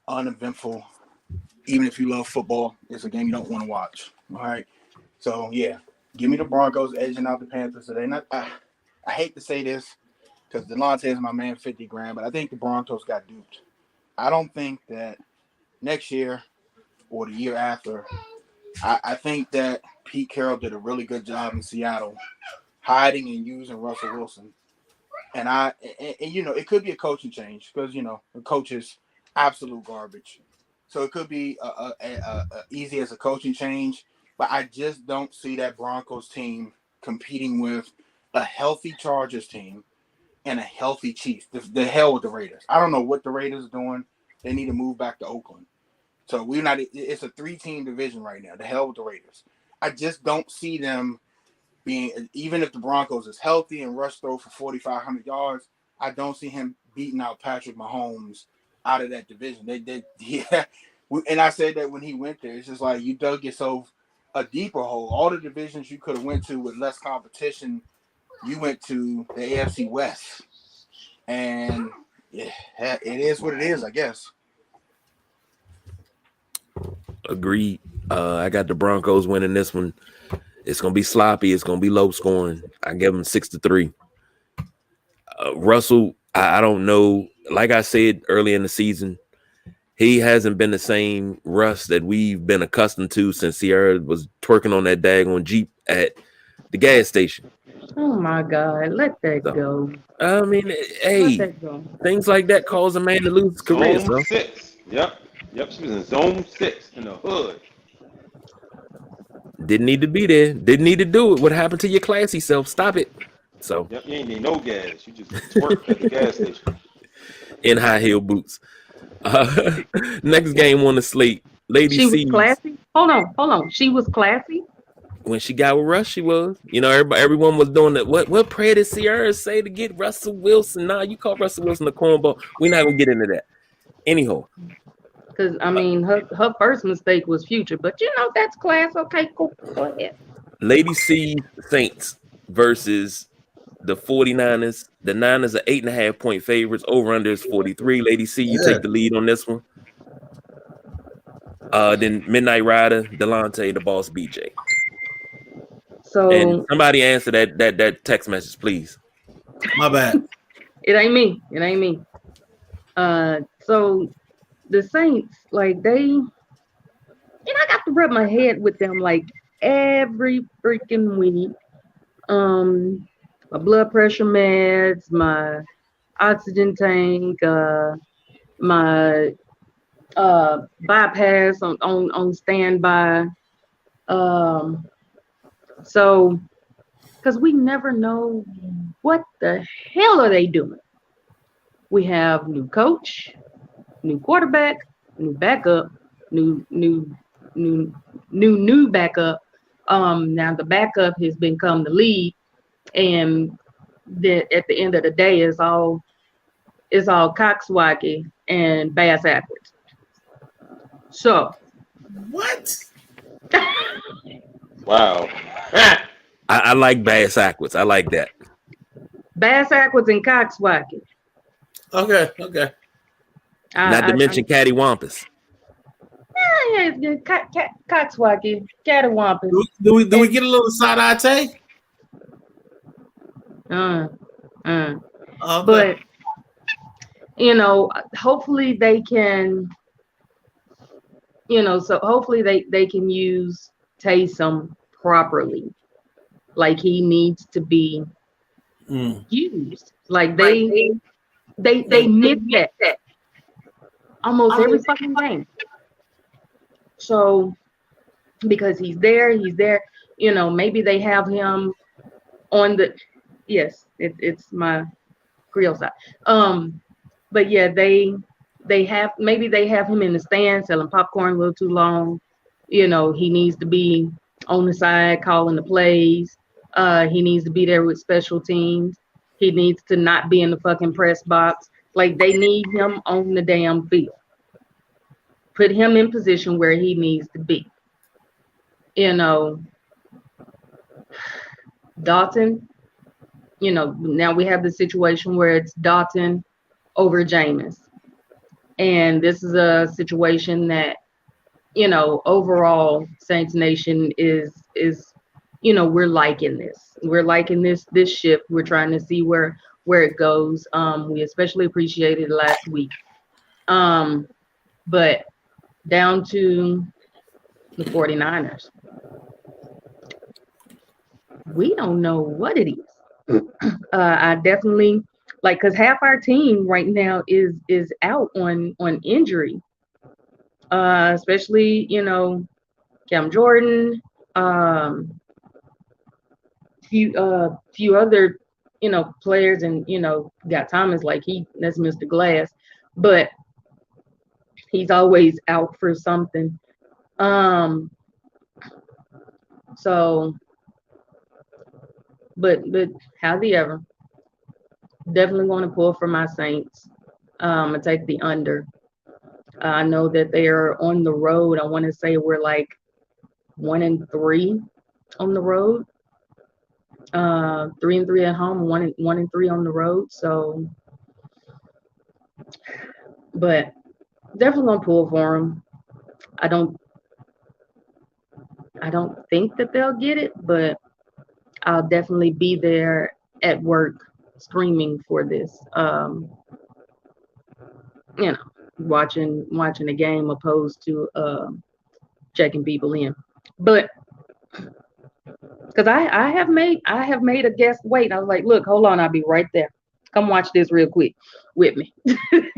uneventful. Even if you love football, it's a game you don't want to watch. All right. So, yeah, give me the Broncos edging out the Panthers today. I hate to say this because Delonte is my man, 50 grand, but I think the Broncos got duped. I don't think that next year or the year after, I think that Pete Carroll did a really good job in Seattle hiding and using Russell Wilson. And it could be a coaching change because, the coach is absolute garbage. So it could be easy as a coaching change, but I just don't see that Broncos team competing with a healthy Chargers team and a healthy Chiefs. The hell with the Raiders. I don't know what the Raiders are doing. They need to move back to Oakland. So it's a 3-team division right now. The hell with the Raiders. I just don't see them being, even if the Broncos is healthy and Russ throw for 4,500 yards, I don't see him beating out Patrick Mahomes out of that division. And I said that when he went there, it's just like you dug yourself a deeper hole. All the divisions you could have went to with less competition, you went to the AFC West. And yeah, it is what it is, I guess. Agreed. I got the Broncos winning this one. It's gonna be sloppy. It's gonna be low scoring. I give them 6-3. Russell, I don't know. Like I said early in the season, he hasn't been the same Russ that we've been accustomed to since Sierra was twerking on that daggone Jeep at the gas station. Oh my God, let that go. I mean, hey, things like that cause a man to lose his career. Zone 6. Yep. She was in zone 6 in the hood. Didn't need to be there. Didn't need to do it. What happened to your classy self? Stop it. So yep, you ain't need no gas. You just twerk at the gas station in high heel boots. Next game on the slate, Lady She C. was classy. Hold on. She was classy. When she got with Russ, she was. Everyone was doing that. What prayer did Sierra say to get Russell Wilson? Nah, you call Russell Wilson a cornball. We're not gonna get into that. Anyhow. Because her first mistake was Future, but that's class. Okay, cool. Go ahead. Lady C Saints versus the 49ers. The Niners are 8.5-point favorites. Over under is 43. Lady C, you take the lead on this one. Then Midnight Rider, Delonte, the boss BJ. So and somebody answer that text message, please. My bad. It ain't me. So the Saints, like I got to rub my head with them like every freaking week. My blood pressure meds, my oxygen tank, my bypass on standby. So because we never know what the hell are they doing. We have new coach, new quarterback, new backup, new backup. Now the backup has become the lead, and at the end of the day, it's all cockswacky and bass backwards. So What? Wow. I like bass backwards. I like that. bass backwards and cockswacky. Okay. Not to mention cattywampus. Cockswacky, cattywampus. Do we get a little side eye take? Okay. Okay. But hopefully they can, so hopefully they can use Taysom properly, like he needs to be used. Like they miss that almost every fucking game. So because he's there, maybe they have him on the it's my Creole side. But yeah, they have him in the stand selling popcorn a little too long. He needs to be on the side calling the plays. He needs to be there with special teams. He needs to not be in the fucking press box. Like they need him on the damn field. Put him in position where he needs to be. Dalton, now we have the situation where it's Dalton over Jameis. And this is a situation that, overall Saints Nation is we're liking this. We're liking this shift. We're trying to see where it goes. We especially appreciated last week. But down to the 49ers. We don't know what it is. I definitely because half our team right now is out on injury. Especially, Cam Jordan, few other, players, and got Thomas, like that's Mr. Glass, but he's always out for something. So, but however, definitely want to pull for my Saints. I take the under. I know that they are on the road. I want to say we're like 1-3 on the road. 3-3 at home, 1-3 on the road. So, but definitely gonna pull for them. I don't think that they'll get it, but I'll definitely be there at work screaming for this. Watching the game opposed to checking people in. But because I have made a guest wait. I was like, look, hold on, I'll be right there. Come watch this real quick with me.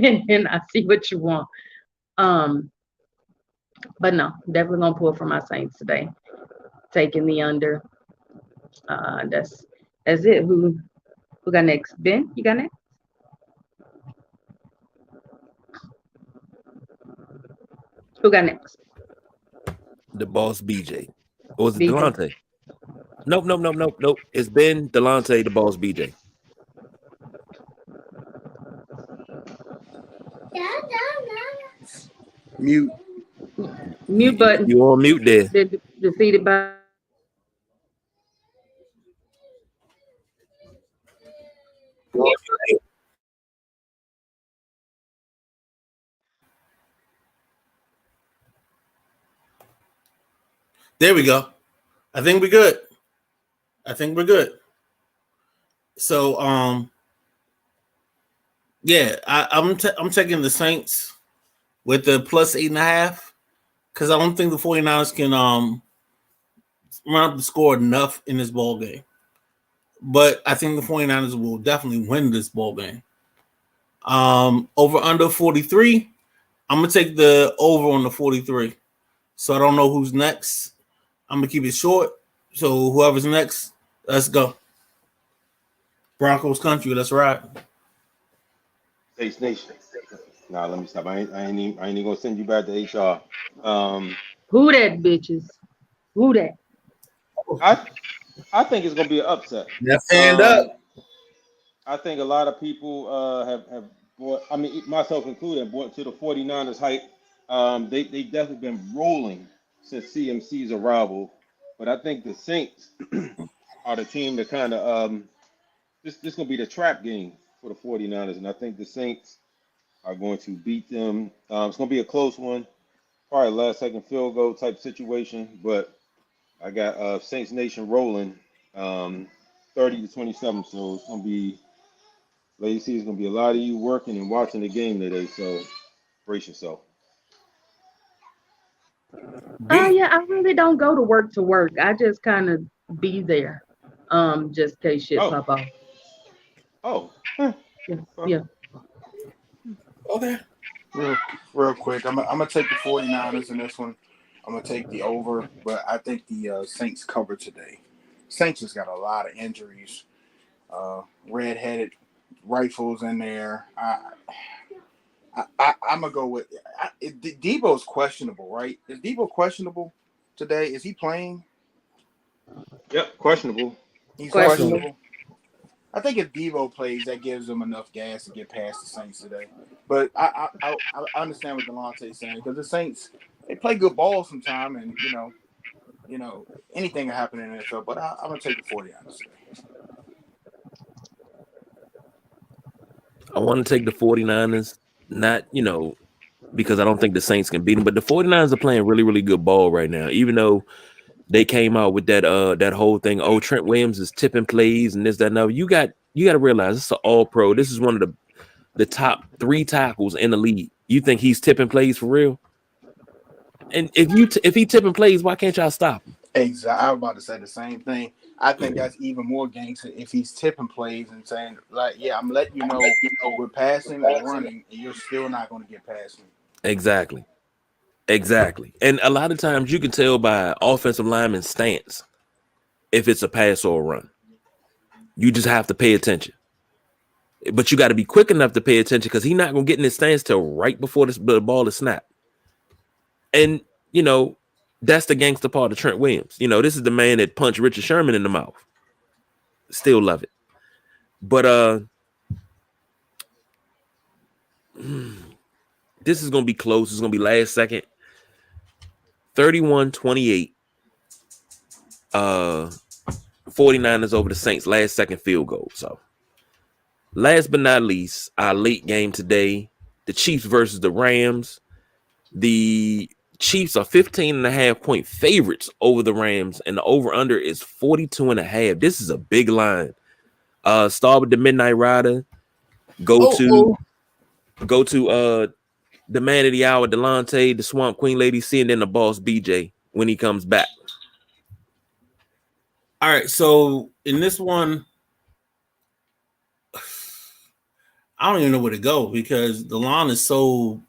and I see what you want. But no, definitely gonna pull for my Saints today. Taking the under. That's it. Who got next? Ben, you got next? Who got next? The boss BJ. Or was it BJ. Delonte? Nope. It's Ben, Delonte, the boss BJ. Mute. Mute button. You on mute there. Defeated by. There we go. I think we're good. So, I'm taking the Saints with the plus 8.5 because I don't think the 49ers can run up the score enough in this ball game. But I think the 49ers will definitely win this ball game. Over under 43. I'm gonna take the over on the 43. So I don't know who's next. I'm gonna keep it short. So whoever's next, let's go. Broncos country, let's ride. States Nation. Nah, let me stop. I ain't even gonna send you back to HR. Who that bitches? Who that? I think it's gonna be an upset. Now stand up. I think a lot of people have bought, I mean, myself included, bought to the 49ers hype. They definitely been rolling since CMC's arrival. But I think the Saints are the team that kind of this gonna be the trap game for the 49ers. And I think the Saints are going to beat them. It's gonna be a close one, probably last second field goal type situation. But I got Saints Nation rolling 30-27. So it's gonna be Lady C, it's gonna be a lot of you working and watching the game today, so brace yourself. Yeah, I really don't go to work. I just kind of be there, just in case shit Oh. pop off. Oh, Yeah. Okay. Real quick, I'm gonna take the 49ers in this one. I'm gonna take the over, but I think the Saints cover today. Saints has got a lot of injuries. Red-headed rifles in there. I'm gonna go with Debo's questionable, right? Is Debo questionable today? Is he playing? yep, questionable. He's Questionable. questionable. I think if Debo plays, that gives them enough gas to get past the Saints today. But I understand what Delonte's saying because the Saints, they play good ball sometime, and you know anything can happen in the NFL. But I'm gonna take the 49ers today. I want to take the 49ers, not, because I don't think the Saints can beat them, but the 49ers are playing really, really good ball right now, even though they came out with that whole thing. Oh, Trent Williams is tipping plays and this, that, and other. You got to realize this is an all pro. This is one of the top 3 tackles in the league. You think he's tipping plays for real? And if he tipping plays, why can't y'all stop him? Exactly. I was about to say the same thing. I think that's even more gangster if he's tipping plays and saying, like, yeah, I'm letting you know we're passing or running, and you're still not going to get past me. Exactly. And a lot of times you can tell by offensive lineman's stance if it's a pass or a run. You just have to pay attention. But you got to be quick enough to pay attention because he's not going to get in his stance till right before the ball is snapped. And, that's the gangster part of Trent Williams. This is the man that punched Richard Sherman in the mouth. Still love it. But this is going to be close. It's going to be last second. 31-28. 49ers over the Saints. Last second field goal. So, last but not least, our late game today. The Chiefs versus the Rams. The Chiefs are 15.5-point favorites over the Rams, and the over-under is 42.5. This is a big line. Start with the Midnight Rider. Go to the man of the hour, Delonte, the Swamp Queen Lady C, and then the boss BJ when he comes back. All right, so in this one, I don't even know where to go because the line is so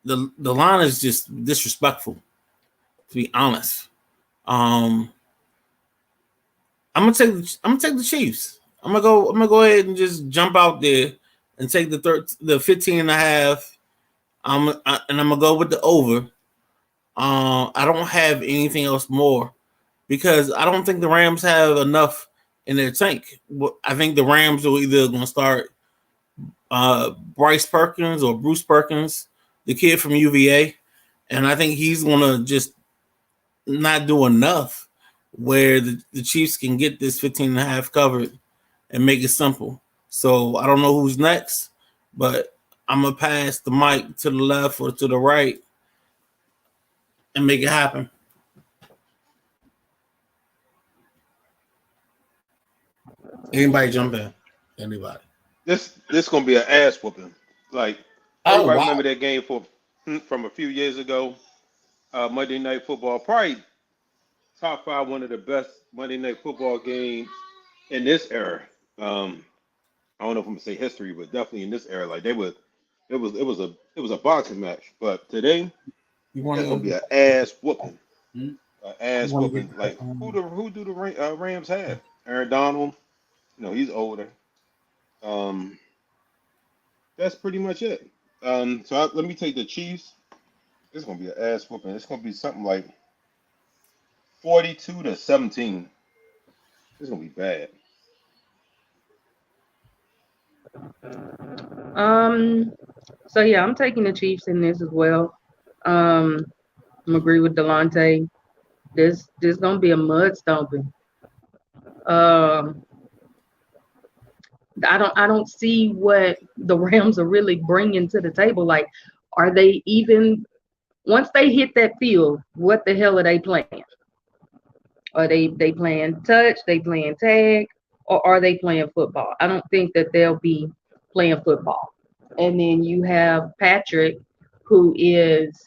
the line is just disrespectful, to be honest. I'm gonna take the Chiefs. I'm gonna go ahead and just jump out there and take the 15.5. I'm gonna go with the over. I don't have anything else more because I don't think the Rams have enough in their tank. I think the Rams are either gonna start Bryce Perkins or Bruce Perkins, the kid from UVA, and I think he's gonna just not do enough where the Chiefs can get this 15.5 covered and make it simple. So I don't know who's next, but I'm gonna pass the mic to the left or to the right and make it happen. Anybody jump in? Anybody? This gonna be an ass whooping. Like everybody remember that game from a few years ago, Monday Night Football, probably top 5, one of the best Monday Night Football games in this era. I don't know if I'm gonna say history, but definitely in this era. Like they were It was a boxing match, but today You want it's gonna be to? an ass whooping. Hmm? An ass You want to whooping. get? Like who do the Rams have? Aaron Donald. You know he's older. Um, that's pretty much it. Let me take the Chiefs. It's gonna be an ass whooping. It's gonna be something like 42-17. It's gonna be bad. So yeah, I'm taking the Chiefs in this as well. I'm agree with Delonte. This gonna be a mud stomping. Um, I don't see what the Rams are really bringing to the table. Like, are they even once they hit that field? What the hell are they playing? Are they playing touch? They playing tag? Or are they playing football? I don't think that they'll be playing football. And then you have Patrick, who is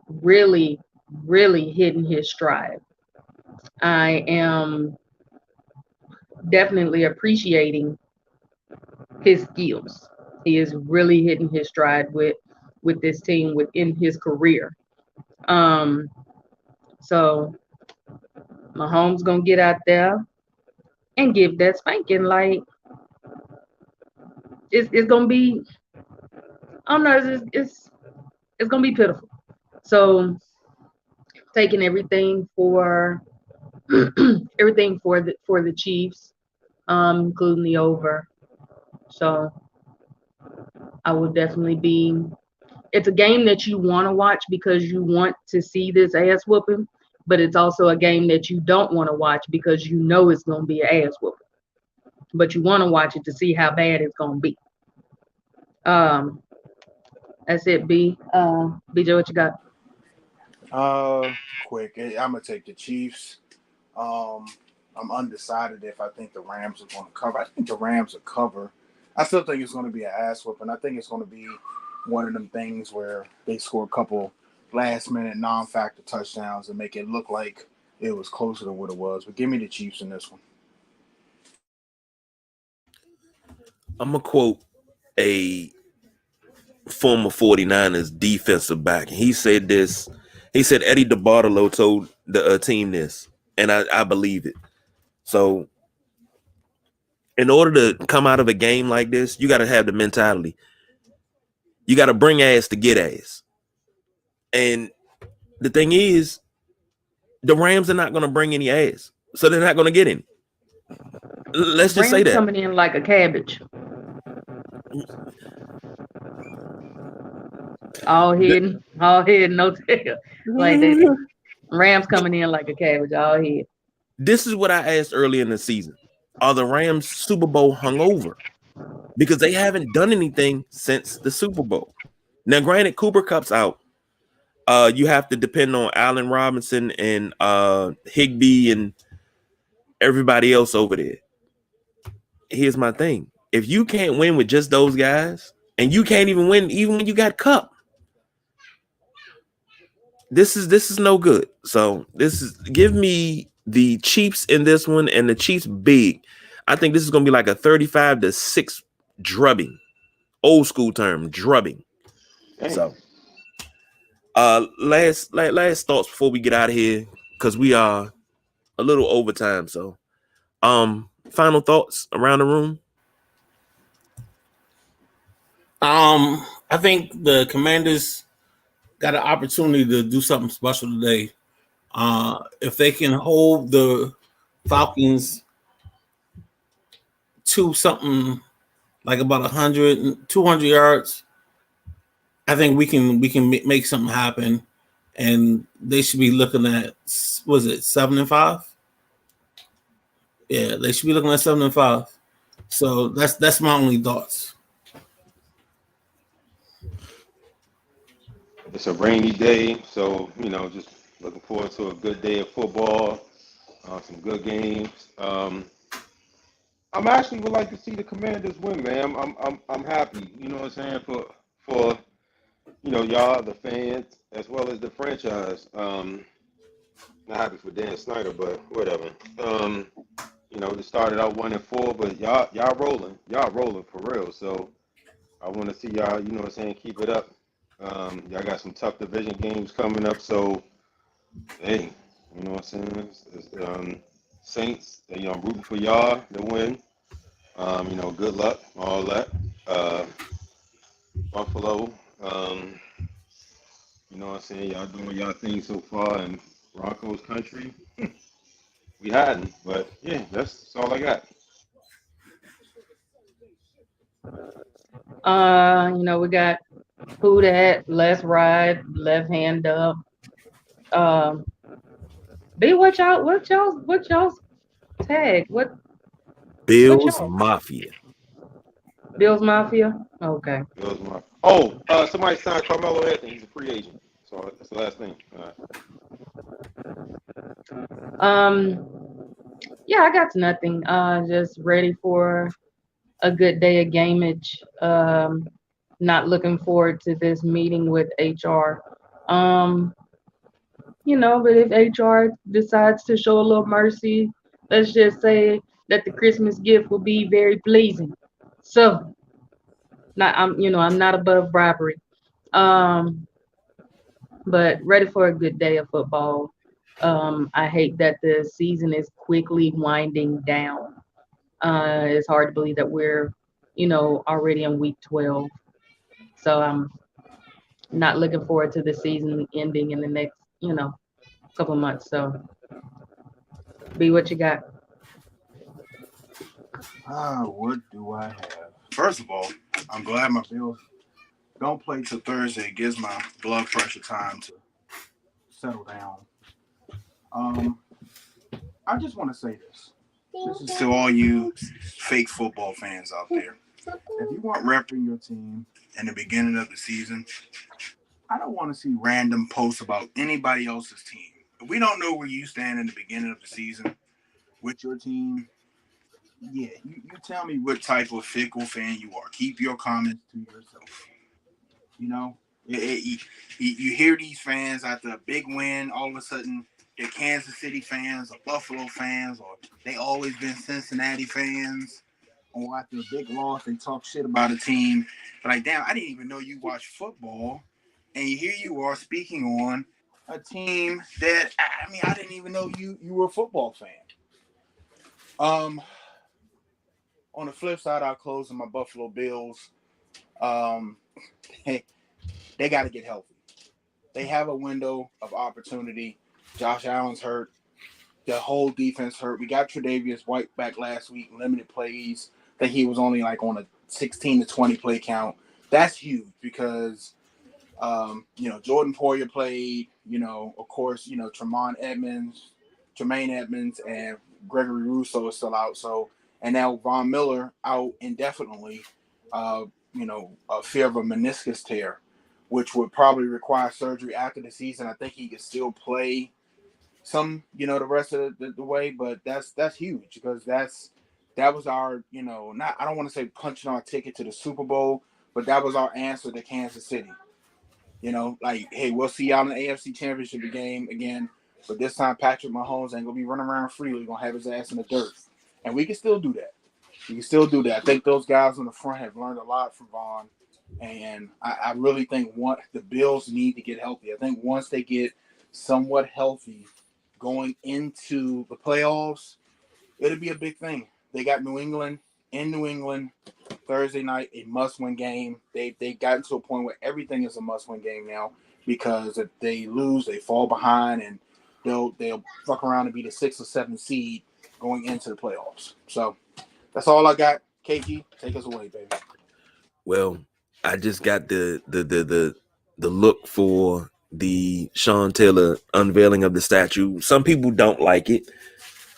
really, really hitting his stride. I am definitely appreciating his skills. He is really hitting his stride with this team within his career. Um, so Mahomes gonna get out there and give that spanking. Like it's gonna be, I don't know, it's gonna be pitiful. So taking everything for everything for the Chiefs, including the over. So I would definitely be. It's a game that you want to watch because you want to see this ass whooping, but it's also a game that you don't want to watch because you know it's gonna be an ass whooping. But you want to watch it to see how bad it's gonna be. Um, that's it, B. BJ, what you got? Quick. I'm gonna take the Chiefs. I'm undecided if I think the Rams are going to cover. I think the Rams will cover. I still think it's going to be an ass whooping. I think it's going to be one of them things where they score a couple last-minute non-factor touchdowns and make it look like it was closer to what it was. But give me the Chiefs in this one. I'm going to quote a former 49ers defensive back. He said this. He said Eddie DeBartolo told the team this, and I believe it. So in order to come out of a game like this, you got to have the mentality. You got to bring ass to get ass. And the thing is, the Rams are not going to bring any ass, so they're not going to get any. Let's just say Rams that. coming in like a cabbage. All head, no tail. Like that. Rams coming in like a cabbage, all head. This is what I asked earlier in the season. Are the Rams Super Bowl hungover? Because they haven't done anything since the Super Bowl. Now, granted, Cooper Kupp's out. You have to depend on Allen Robinson and Higbee and everybody else over there. Here's my thing. If you can't win with just those guys, and you can't even win even when you got Kupp, this is no good. So give me the Chiefs in this one, and the Chiefs big. I think this is gonna be like a 35-6 drubbing. Old school term, drubbing. Dang. So last thoughts before we get out of here, because we are a little overtime. So final thoughts around the room. I think the Commanders got an opportunity to do something special today. If they can hold the Falcons to something like about 100, 200 yards, I think we can make something happen, and they should be looking at, was it 7-5? Yeah, they should be looking at 7-5. So that's my only thoughts. It's a rainy day, so just looking forward to a good day of football, some good games. I'm actually would like to see the Commanders win, man. I'm happy. You know what I'm saying, for y'all, the fans, as well as the franchise. Not happy for Dan Snyder, but whatever. They started out 1-4, but y'all rolling for real. So I want to see y'all, you know what I'm saying, keep it up. Y'all got some tough division games coming up, so hey, you know what I'm saying? Saints, I'm rooting for y'all to win. Good luck, all that. Buffalo, you know what I'm saying? Y'all doing y'all thing so far in Broncos country. We hiding, but yeah, that's all I got. We got Who Dat, Let's Ride, Left Hand Up. Um, B, what y'all's tag? What Bills y'all? Mafia. Bills Mafia? Okay. Those my. Oh, somebody signed Carmelo Anthony. He's a free agent, so that's the last thing. Um, yeah, I got nothing. Just ready for a good day of gamage. Not looking forward to this meeting with HR. Um, but if HR decides to show a little mercy, let's just say that the Christmas gift will be very pleasing. So, I'm not above bribery. Um, but ready for a good day of football. I hate that the season is quickly winding down. It's hard to believe that we're, already in week 12. So I'm not looking forward to the season ending in the next, couple of months. So be what you got. What do I have? First of all, I'm glad my Bills don't play till Thursday. It gives my blood pressure time to settle down. I just want to say this. This is to all you fake football fans out there. If you want repping your team in the beginning of the season, I don't want to see random posts about anybody else's team. If we don't know where you stand in the beginning of the season with your team, yeah, you tell me what type of fickle fan you are. Keep your comments to yourself. You hear these fans after a big win, all of a sudden they're Kansas City fans or Buffalo fans, or they always been Cincinnati fans. Or after a big loss, they talk shit about a team. But like, damn, I didn't even know you watched football, and here you are speaking on a team that I didn't even know you were a football fan. On the flip side, I'll close on my Buffalo Bills. They got to get healthy. They have a window of opportunity. Josh Allen's hurt. The whole defense hurt. We got Tre'Davious White back last week, limited plays. I think he was only like on a 16 to 20 play count. That's huge because, Jordan Poyer played, of course, Tremaine Edmonds, and Gregory Rousseau is still out. So, and now Von Miller out indefinitely, a fear of a meniscus tear, which would probably require surgery after the season. I think he could still play some, the rest of the way, but that's huge because that was our, not, I don't want to say punching our ticket to the Super Bowl, but that was our answer to Kansas City. Like, hey, we'll see y'all in the AFC Championship game again, but this time Patrick Mahomes ain't gonna be running around freely. He's gonna have his ass in the dirt, and we can still do that. I think those guys on the front have learned a lot from Vaughn, and I really think the Bills need to get healthy. I think once they get somewhat healthy going into the playoffs, it'll be a big thing. They got New England Thursday night, a must-win game. They've gotten to a point where everything is a must-win game now because if they lose, they fall behind, and they'll fuck around and be the 6th or 7th seed going into the playoffs. So that's all I got. KG, take us away, baby. Well, I just got the look for the Sean Taylor unveiling of the statue. Some people don't like it,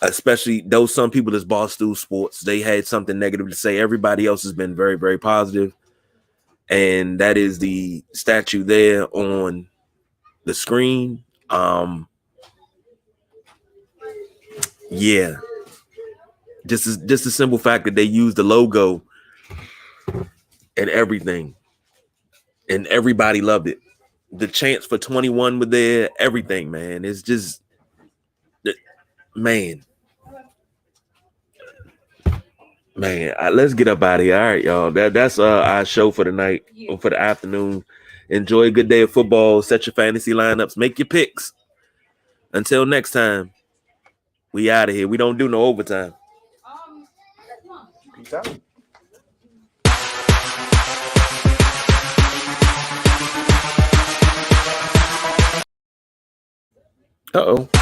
especially those some people that's Barstool Sports. They had something negative to say. Everybody else has been very, very positive. And that is the statue there on the screen. Yeah. Just the simple fact that they used the logo and everything. And everybody loved it. The chants for 21 were there, everything, man. It's just, man. Man, let's get up out of here. All right, y'all. That's our show for the night or for the afternoon. Enjoy a good day of football. Set your fantasy lineups. Make your picks. Until next time, we out of here. We don't do no overtime. Peace out. Uh-oh.